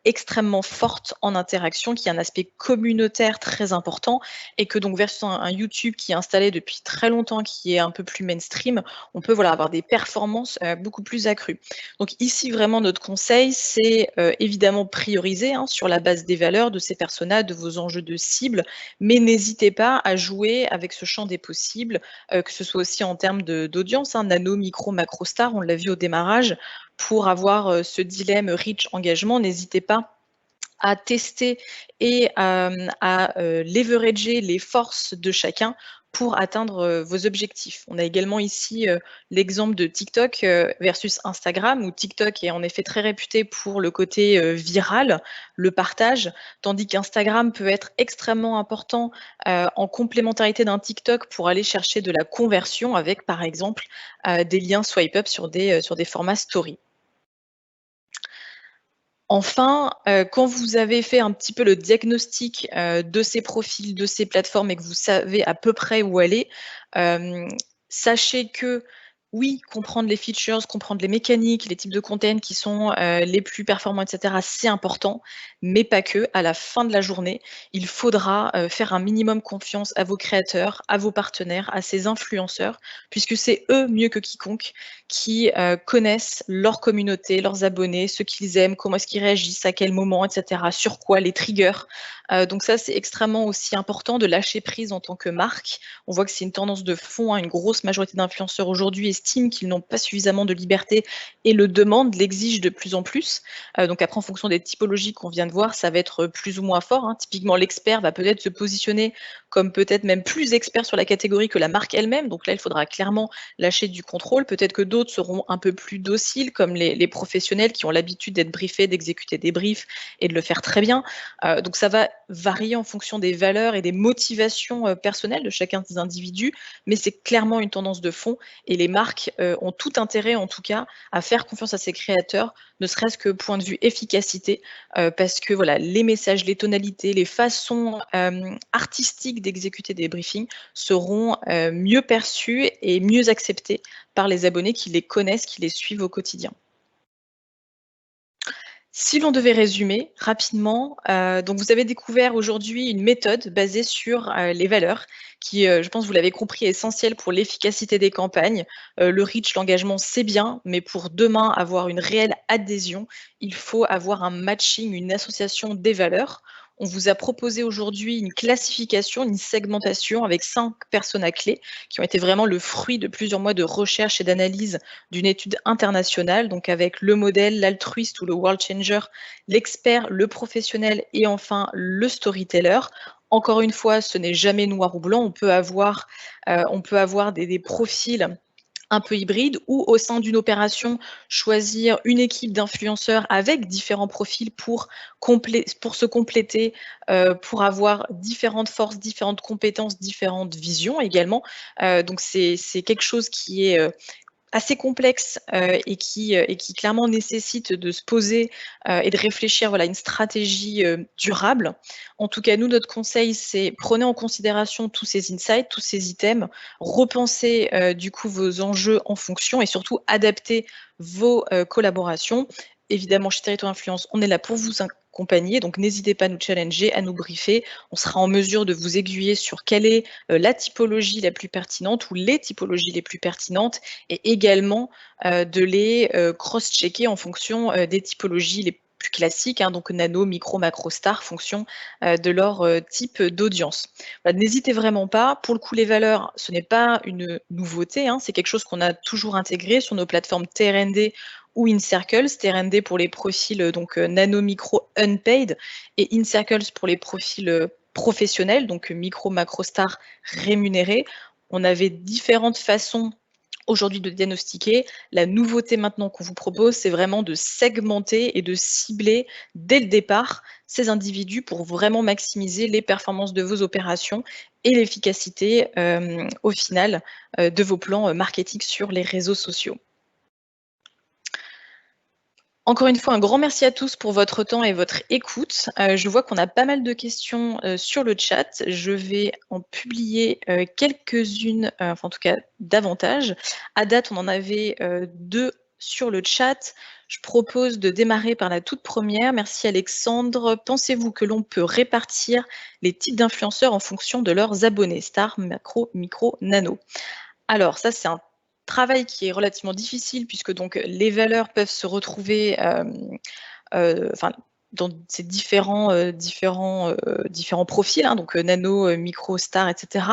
extrêmement forte en interaction, qui a un aspect communautaire très important, et que donc versus un YouTube qui est installé depuis très longtemps, qui est un peu plus mainstream, on peut avoir des performances beaucoup plus accrues. Donc ici, vraiment, notre conseil, c'est évidemment prioriser sur la base des valeurs de ces personas, de vos enjeux de cible, mais n'hésitez pas à jouer avec ce champ des possibles, que ce soit aussi en termes d'audience, nano, micro, macro star, on l'a vu au démarrage, pour avoir ce dilemme reach engagement, n'hésitez pas à tester et à leverager les forces de chacun pour atteindre vos objectifs. On a également ici l'exemple de TikTok versus Instagram, où TikTok est en effet très réputé pour le côté viral, le partage, tandis qu'Instagram peut être extrêmement important en complémentarité d'un TikTok pour aller chercher de la conversion avec, par exemple, des liens swipe up sur des formats story. Enfin, quand vous avez fait un petit peu le diagnostic de ces profils, de ces plateformes et que vous savez à peu près où aller, sachez que oui, comprendre les features, comprendre les mécaniques, les types de content qui sont les plus performants, etc., c'est important, mais pas que. À la fin de la journée, il faudra faire un minimum confiance à vos créateurs, à vos partenaires, à ces influenceurs, puisque c'est eux, mieux que quiconque, qui connaissent leur communauté, leurs abonnés, ce qu'ils aiment, comment est-ce qu'ils réagissent, à quel moment, etc., sur quoi, les triggers. Donc ça, c'est extrêmement aussi important de lâcher prise en tant que marque. On voit que c'est une tendance de fond, une grosse majorité d'influenceurs aujourd'hui estiment qu'ils n'ont pas suffisamment de liberté et le demandent, l'exigent de plus en plus. Donc après, en fonction des typologies qu'on vient de voir, ça va être plus ou moins fort. Typiquement, l'expert va peut-être se positionner comme peut-être même plus expert sur la catégorie que la marque elle-même. Donc là, il faudra clairement lâcher du contrôle. Peut-être que d'autres seront un peu plus dociles, comme les professionnels qui ont l'habitude d'être briefés, d'exécuter des briefs et de le faire très bien. Donc ça va varier en fonction des valeurs et des motivations personnelles de chacun des individus, mais c'est clairement une tendance de fond et les marques ont tout intérêt en tout cas à faire confiance à ces créateurs, ne serait-ce que point de vue efficacité, parce que voilà, les messages, les tonalités, les façons artistiques d'exécuter des briefings seront mieux perçus et mieux acceptés par les abonnés qui les connaissent, qui les suivent au quotidien. Si l'on devait résumer rapidement, donc vous avez découvert aujourd'hui une méthode basée sur les valeurs qui, je pense, vous l'avez compris, est essentielle pour l'efficacité des campagnes. Le reach, l'engagement, c'est bien, mais pour demain avoir une réelle adhésion, il faut avoir un matching, une association des valeurs. On vous a proposé aujourd'hui une classification, une segmentation avec 5 personas clés qui ont été vraiment le fruit de plusieurs mois de recherche et d'analyse d'une étude internationale, donc avec le modèle, l'altruiste ou le world changer, l'expert, le professionnel et enfin le storyteller. Encore une fois, ce n'est jamais noir ou blanc. On peut avoir des profils un peu hybrides ou au sein d'une opération, choisir une équipe d'influenceurs avec différents profils pour se compléter, pour avoir différentes forces, différentes compétences, différentes visions également. Donc c'est quelque chose qui est assez complexe et qui clairement nécessite de se poser et de réfléchir à une stratégie durable. En tout cas, nous, notre conseil, c'est prenez en considération tous ces insights, tous ces items, repensez du coup vos enjeux en fonction et surtout adaptez vos collaborations. Évidemment, chez Territoire Influence, on est là pour vous accompagner, donc n'hésitez pas à nous challenger, à nous briefer. On sera en mesure de vous aiguiller sur quelle est la typologie la plus pertinente ou les typologies les plus pertinentes et également de les cross-checker en fonction des typologies les plus classiques, donc nano, micro, macro, star, fonction de leur type d'audience. Voilà, n'hésitez vraiment pas. Pour le coup, les valeurs, ce n'est pas une nouveauté, c'est quelque chose qu'on a toujours intégré sur nos plateformes TRND ou InCircles, TRND pour les profils donc nano, micro, unpaid et InCircles pour les profils professionnels, donc micro, macro, star rémunérés. On avait différentes façons aujourd'hui de diagnostiquer. La nouveauté maintenant qu'on vous propose, c'est vraiment de segmenter et de cibler dès le départ ces individus pour vraiment maximiser les performances de vos opérations et l'efficacité au final de vos plans marketing sur les réseaux sociaux. Encore une fois, un grand merci à tous pour votre temps et votre écoute. Je vois qu'on a pas mal de questions sur le chat. Je vais en publier quelques-unes, enfin en tout cas davantage. À date, on en avait 2 sur le chat. Je propose de démarrer par la toute première. Merci Alexandre. Pensez-vous que l'on peut répartir les types d'influenceurs en fonction de leurs abonnés, star, macro, micro, nano? Alors ça, c'est un travail qui est relativement difficile puisque donc les valeurs peuvent se retrouver dans ces différents profils, donc nano, micro, star, etc.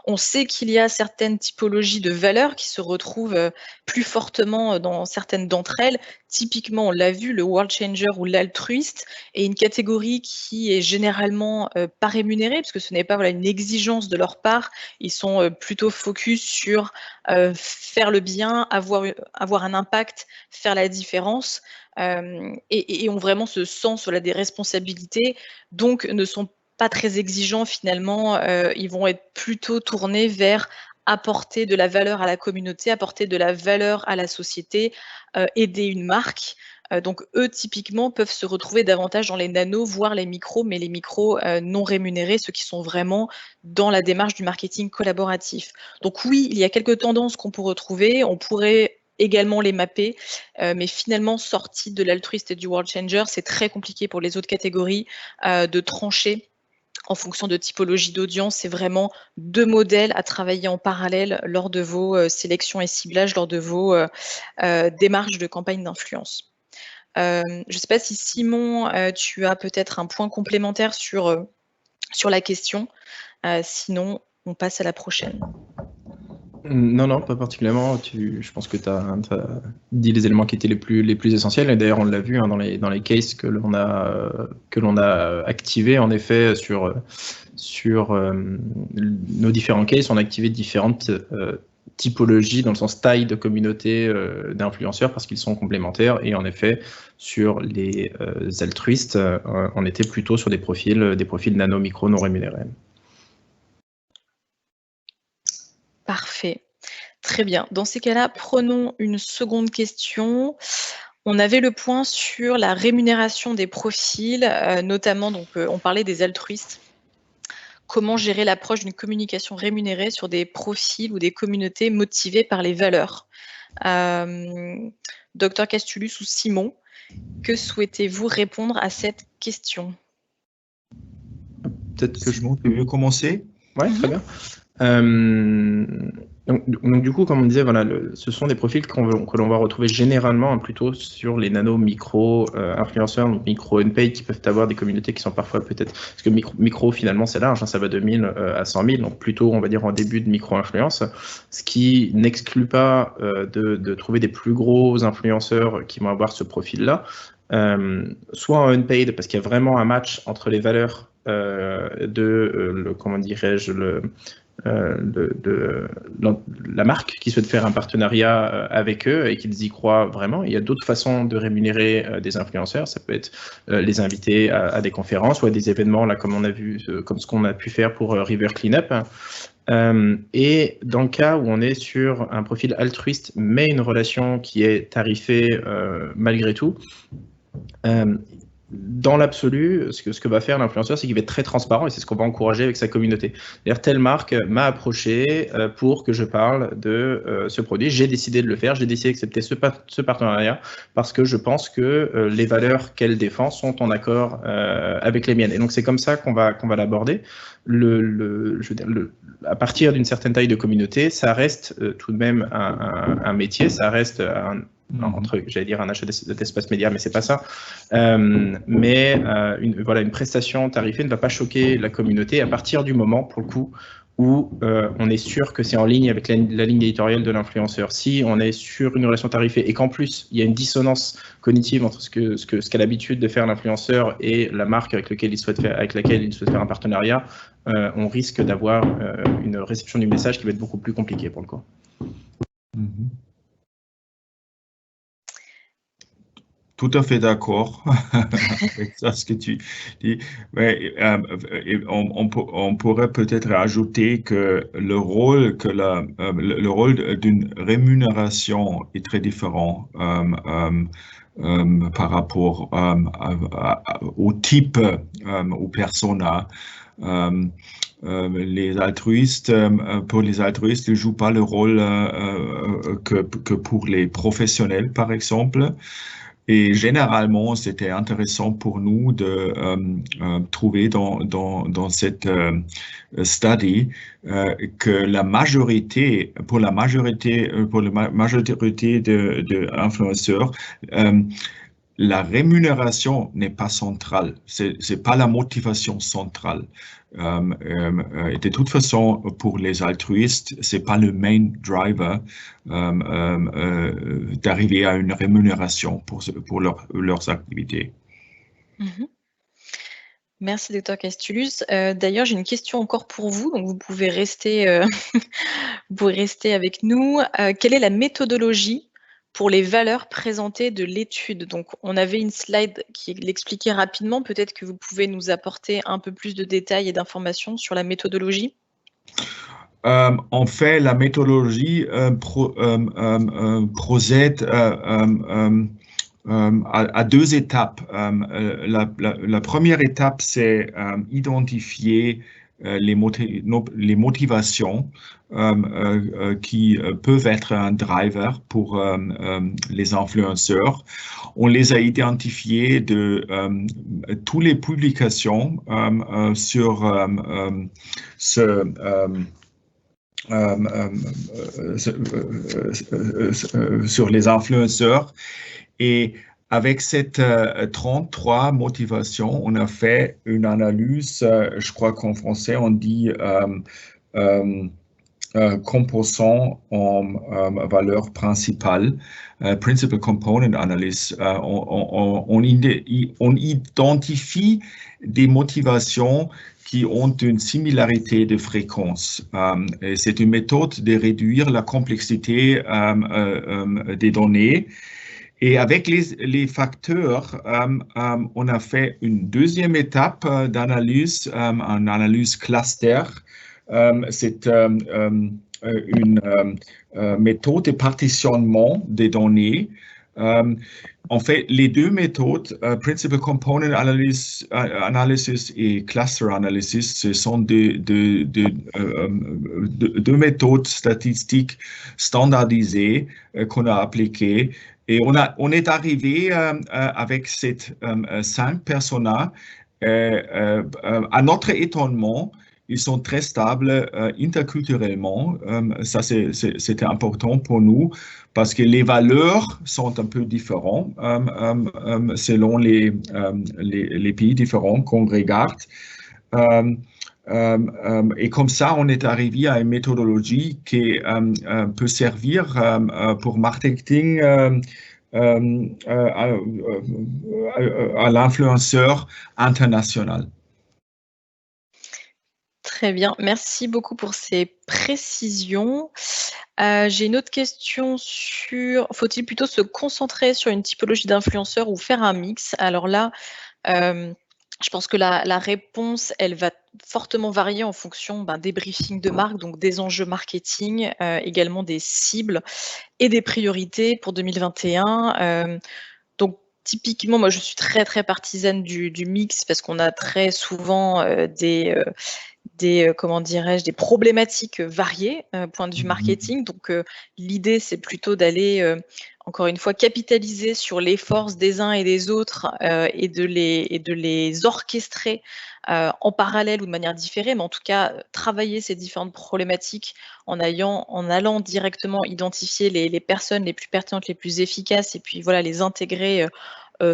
On sait qu'il y a certaines typologies de valeurs qui se retrouvent plus fortement dans certaines d'entre elles. Typiquement, on l'a vu, le world changer ou l'altruiste est une catégorie qui est généralement pas rémunérée, parce que ce n'est pas une exigence de leur part. Ils sont plutôt focus sur faire le bien, avoir un impact, faire la différence. Et ont vraiment ce sens des responsabilités, donc ne sont pas très exigeants finalement, ils vont être plutôt tournés vers apporter de la valeur à la communauté, apporter de la valeur à la société, aider une marque. Donc eux, typiquement, peuvent se retrouver davantage dans les nanos, voire les micros, mais les micros non rémunérés, ceux qui sont vraiment dans la démarche du marketing collaboratif. Donc oui, il y a quelques tendances qu'on peut retrouver, on pourrait également les mapper, mais finalement, sorti de l'altruiste et du world changer, c'est très compliqué pour les autres catégories de trancher en fonction de typologie d'audience. C'est vraiment 2 modèles à travailler en parallèle lors de vos sélections et ciblages, lors de vos démarches de campagne d'influence. Je ne sais pas si Simon, tu as peut-être un point complémentaire sur la question. Sinon, on passe à la prochaine. Non, pas particulièrement. Je pense que tu as dit les éléments qui étaient les plus essentiels. Et d'ailleurs, on l'a vu dans les cases que l'on a activés. En effet, sur nos différents cases, on a activé différentes typologies dans le sens taille de communauté d'influenceurs parce qu'ils sont complémentaires. Et en effet, sur les altruistes, on était plutôt sur des profils nano, micro, non rémunérés. Parfait. Très bien. Dans ces cas-là, prenons une seconde question. On avait le point sur la rémunération des profils, notamment, donc, on parlait des altruistes. Comment gérer l'approche d'une communication rémunérée sur des profils ou des communautés motivées par les valeurs? Docteur Castulus ou Simon, que souhaitez-vous répondre à cette question? Peut-être que Simon, tu veux commencer? Oui, très bien. Donc du coup, comme on disait, voilà, ce sont des profils que l'on va retrouver généralement plutôt sur les nano micro influenceurs, donc micro unpaid, qui peuvent avoir des communautés qui sont parfois peut-être, parce que micro finalement c'est large, ça va de 1000 à 100 000, donc plutôt on va dire en début de micro influence, ce qui n'exclut pas de trouver des plus gros influenceurs qui vont avoir ce profil là, soit en unpaid parce qu'il y a vraiment un match entre les valeurs comment dirais-je, la marque qui souhaite faire un partenariat avec eux et qu'ils y croient vraiment. Il y a d'autres façons de rémunérer des influenceurs. Ça peut être les inviter à des conférences ou à des événements, là, comme on a vu, comme ce qu'on a pu faire pour River Cleanup. Et dans le cas où on est sur un profil altruiste, mais une relation qui est tarifée malgré tout, dans l'absolu, ce que va faire l'influenceur, c'est qu'il va être très transparent et c'est ce qu'on va encourager avec sa communauté. C'est-à-dire, telle marque m'a approché pour que je parle de ce produit. J'ai décidé de le faire, j'ai décidé d'accepter ce partenariat parce que je pense que les valeurs qu'elle défend sont en accord avec les miennes. Et donc, c'est comme ça qu'on va l'aborder. À partir d'une certaine taille de communauté, ça reste tout de même un métier, ça reste j'allais dire un achat d'espace média, mais c'est pas ça. Une prestation tarifée ne va pas choquer la communauté à partir du moment, pour le coup, où on est sûr que c'est en ligne avec la ligne éditoriale de l'influenceur. Si on est sur une relation tarifée et qu'en plus il y a une dissonance cognitive entre ce qu'a l'habitude de faire l'influenceur et la marque avec laquelle il souhaite faire un partenariat, on risque d'avoir une réception du message qui va être beaucoup plus compliquée pour le coup. Tout à fait d'accord avec ça, ce que tu dis. Mais, on pourrait peut-être ajouter que le rôle d'une rémunération est très différent par rapport au type, aux personas. Les altruistes, pour les altruistes, ils ne jouent pas le rôle que pour les professionnels, par exemple. Et généralement, c'était intéressant pour nous de trouver dans cette study que pour la majorité de influenceurs, la rémunération n'est pas centrale. C'est pas la motivation centrale. De toute façon, pour les altruistes, c'est pas le main driver d'arriver à une rémunération pour leurs activités. Merci, Dr. Castulus. D'ailleurs, j'ai une question encore pour vous, donc vous pouvez rester, avec nous. Quelle est la méthodologie pour les valeurs présentées de l'étude? Donc, on avait une slide qui l'expliquait rapidement. Peut-être que vous pouvez nous apporter un peu plus de détails et d'informations sur la méthodologie. En fait, la méthodologie procède à deux étapes. La première étape, c'est identifier les motivations qui peuvent être un driver pour les influenceurs. On les a identifiés de toutes les publications sur sur les influenceurs. Et avec cette 33 motivations, on a fait une analyse, je crois qu'en français on dit composant en valeur principale, Principal Component Analysis. On identifie des motivations qui ont une similarité de fréquence. C'est une méthode de réduire la complexité des données. Et avec les facteurs, on a fait une deuxième étape d'analyse, une analyse cluster. C'est une méthode de partitionnement des données. En fait, les deux méthodes, Principal Component Analysis et Cluster Analysis, ce sont deux méthodes statistiques standardisées qu'on a appliquées. Et on est arrivé avec ces 5 personas. À notre étonnement, ils sont très stables interculturellement. Ça, c'était important pour nous parce que les valeurs sont un peu différentes selon les pays différents qu'on regarde. Et comme ça, on est arrivé à une méthodologie qui peut servir pour marketing à l'influenceur international. Très bien, merci beaucoup pour ces précisions. J'ai une autre question sur, faut-il plutôt se concentrer sur une typologie d'influenceurs ou faire un mix? Alors là, je pense que la réponse, elle va fortement varier en fonction, des briefings de marque, donc des enjeux marketing, également des cibles et des priorités pour 2021. Donc typiquement, moi je suis très, très partisane du mix parce qu'on a très souvent, comment dirais-je, des problématiques variées, point de vue marketing. Donc, l'idée, c'est plutôt d'aller, encore une fois, capitaliser sur les forces des uns et des autres, et de les orchestrer, en parallèle ou de manière différée, mais en tout cas, travailler ces différentes problématiques en allant directement identifier les personnes les plus pertinentes, les plus efficaces et puis voilà, les intégrer,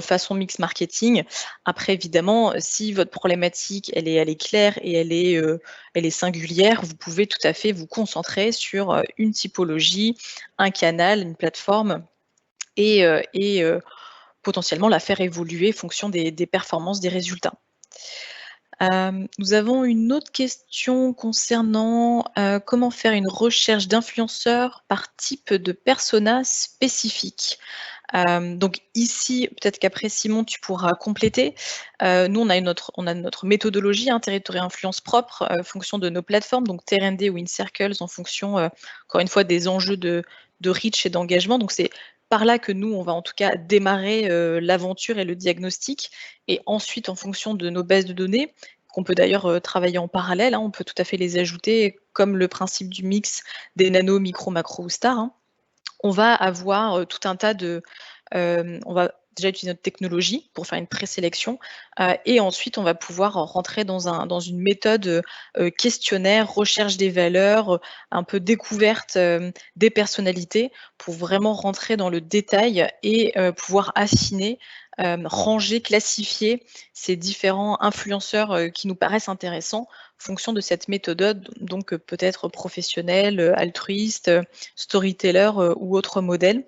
façon mix marketing. Après évidemment, si votre problématique elle est claire et elle est singulière, vous pouvez tout à fait vous concentrer sur, une typologie, un canal, une plateforme et potentiellement la faire évoluer en fonction des performances, des résultats. Nous avons une autre question concernant, comment faire une recherche d'influenceurs par type de persona spécifique. Donc ici, peut-être qu'après Simon, tu pourras compléter. Nous, on a notre méthodologie, Territory Influence propre, fonction de nos plateformes, donc TRND ou InCircles, en fonction, encore une fois, des enjeux de reach et d'engagement. Donc c'est par là que nous, on va en tout cas démarrer l'aventure et le diagnostic. Et ensuite, en fonction de nos bases de données, qu'on peut d'ailleurs travailler en parallèle, on peut tout à fait les ajouter, comme le principe du mix des nano, micro, macro ou star. On va avoir tout un tas de... on va déjà utiliser notre technologie pour faire une présélection et ensuite on va pouvoir rentrer dans une méthode questionnaire, recherche des valeurs, un peu découverte des personnalités pour vraiment rentrer dans le détail et pouvoir affiner, ranger, classifier ces différents influenceurs qui nous paraissent intéressants en fonction de cette méthode, donc peut-être professionnelle, altruiste, storyteller ou autre modèle.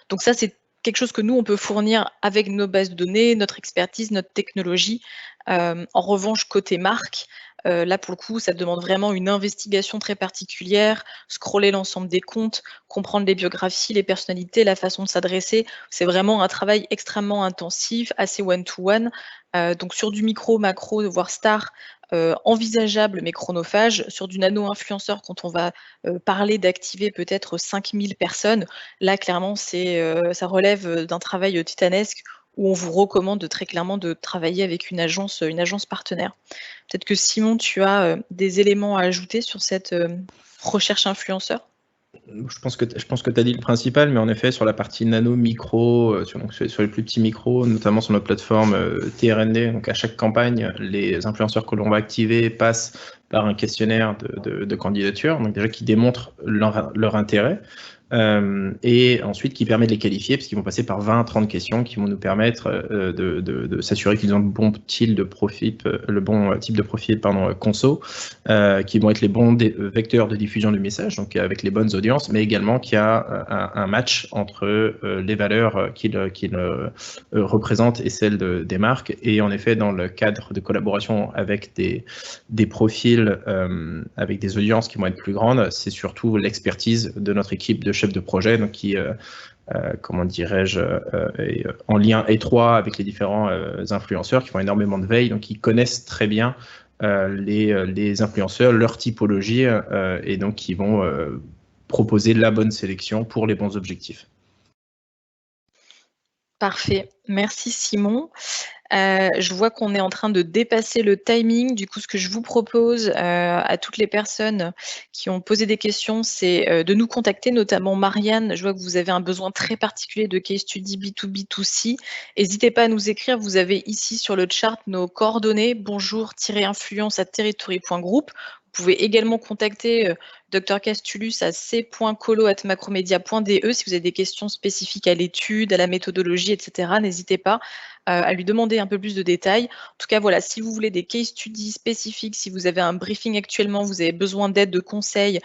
Donc ça, c'est quelque chose que nous, on peut fournir avec nos bases de données, notre expertise, notre technologie. En revanche, côté marque, là, pour le coup, ça demande vraiment une investigation très particulière, scroller l'ensemble des comptes, comprendre les biographies, les personnalités, la façon de s'adresser. C'est vraiment un travail extrêmement intensif, assez one-to-one. Donc sur du micro, macro, voire star, envisageable mais chronophage. Sur du nano-influenceur, quand on va parler d'activer peut-être 5000 personnes, là, clairement, ça relève d'un travail titanesque où on vous recommande très clairement de travailler avec une agence partenaire. Peut-être que Simon, tu as des éléments à ajouter sur cette recherche influenceur? Je pense que tu as dit le principal, mais en effet, sur la partie nano, micro, sur les plus petits micros, notamment sur notre plateforme TRND, donc à chaque campagne, les influenceurs que l'on va activer passent par un questionnaire de candidature, donc déjà qui démontre leur intérêt. Et ensuite qui permet de les qualifier, parce qu'ils vont passer par 20 à 30 questions qui vont nous permettre de s'assurer qu'ils ont le bon type de profil, conso, qui vont être les bons vecteurs de diffusion du message, donc avec les bonnes audiences, mais également qu'il y a un match entre les valeurs qu'ils représentent et celles des marques. Et en effet, dans le cadre de collaboration avec des profils avec des audiences qui vont être plus grandes, c'est surtout l'expertise de notre équipe de chefs de projet, donc qui, comment dirais-je, est en lien étroit avec les différents influenceurs qui font énormément de veille, donc qui connaissent très bien les influenceurs, leur typologie, et donc qui vont proposer la bonne sélection pour les bons objectifs. Parfait, merci Simon. Je vois qu'on est en train de dépasser le timing. Du coup, ce que je vous propose à toutes les personnes qui ont posé des questions, c'est de nous contacter, notamment Marianne. Je vois que vous avez un besoin très particulier de case study B2B2C. N'hésitez pas à nous écrire. Vous avez ici sur le chart nos coordonnées. bonjour-influence@territory.group. Vous pouvez également contacter Dr Castulus à c.colo@macromedia.de si vous avez des questions spécifiques à l'étude, à la méthodologie, etc. N'hésitez pas à lui demander un peu plus de détails. En tout cas, voilà, si vous voulez des case studies spécifiques, si vous avez un briefing actuellement, vous avez besoin d'aide, de conseils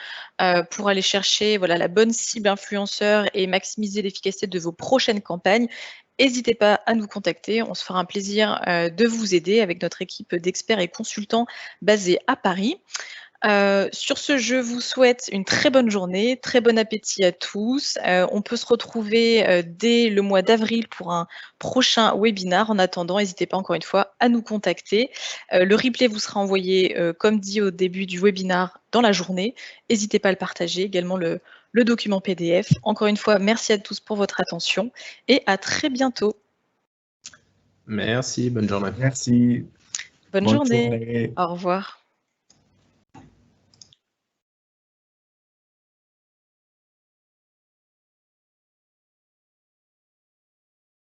pour aller chercher la bonne cible influenceur et maximiser l'efficacité de vos prochaines campagnes, n'hésitez pas à nous contacter. On se fera un plaisir de vous aider avec notre équipe d'experts et consultants basée à Paris. Sur ce, je vous souhaite une très bonne journée, très bon appétit à tous. On peut se retrouver dès le mois d'avril pour un prochain webinar. En attendant, n'hésitez pas encore une fois à nous contacter. Le replay vous sera envoyé, comme dit au début du webinar, dans la journée. N'hésitez pas à le partager, également le document PDF. Encore une fois, merci à tous pour votre attention et à très bientôt. Merci, bonne journée. Merci. Bonne journée. Au revoir.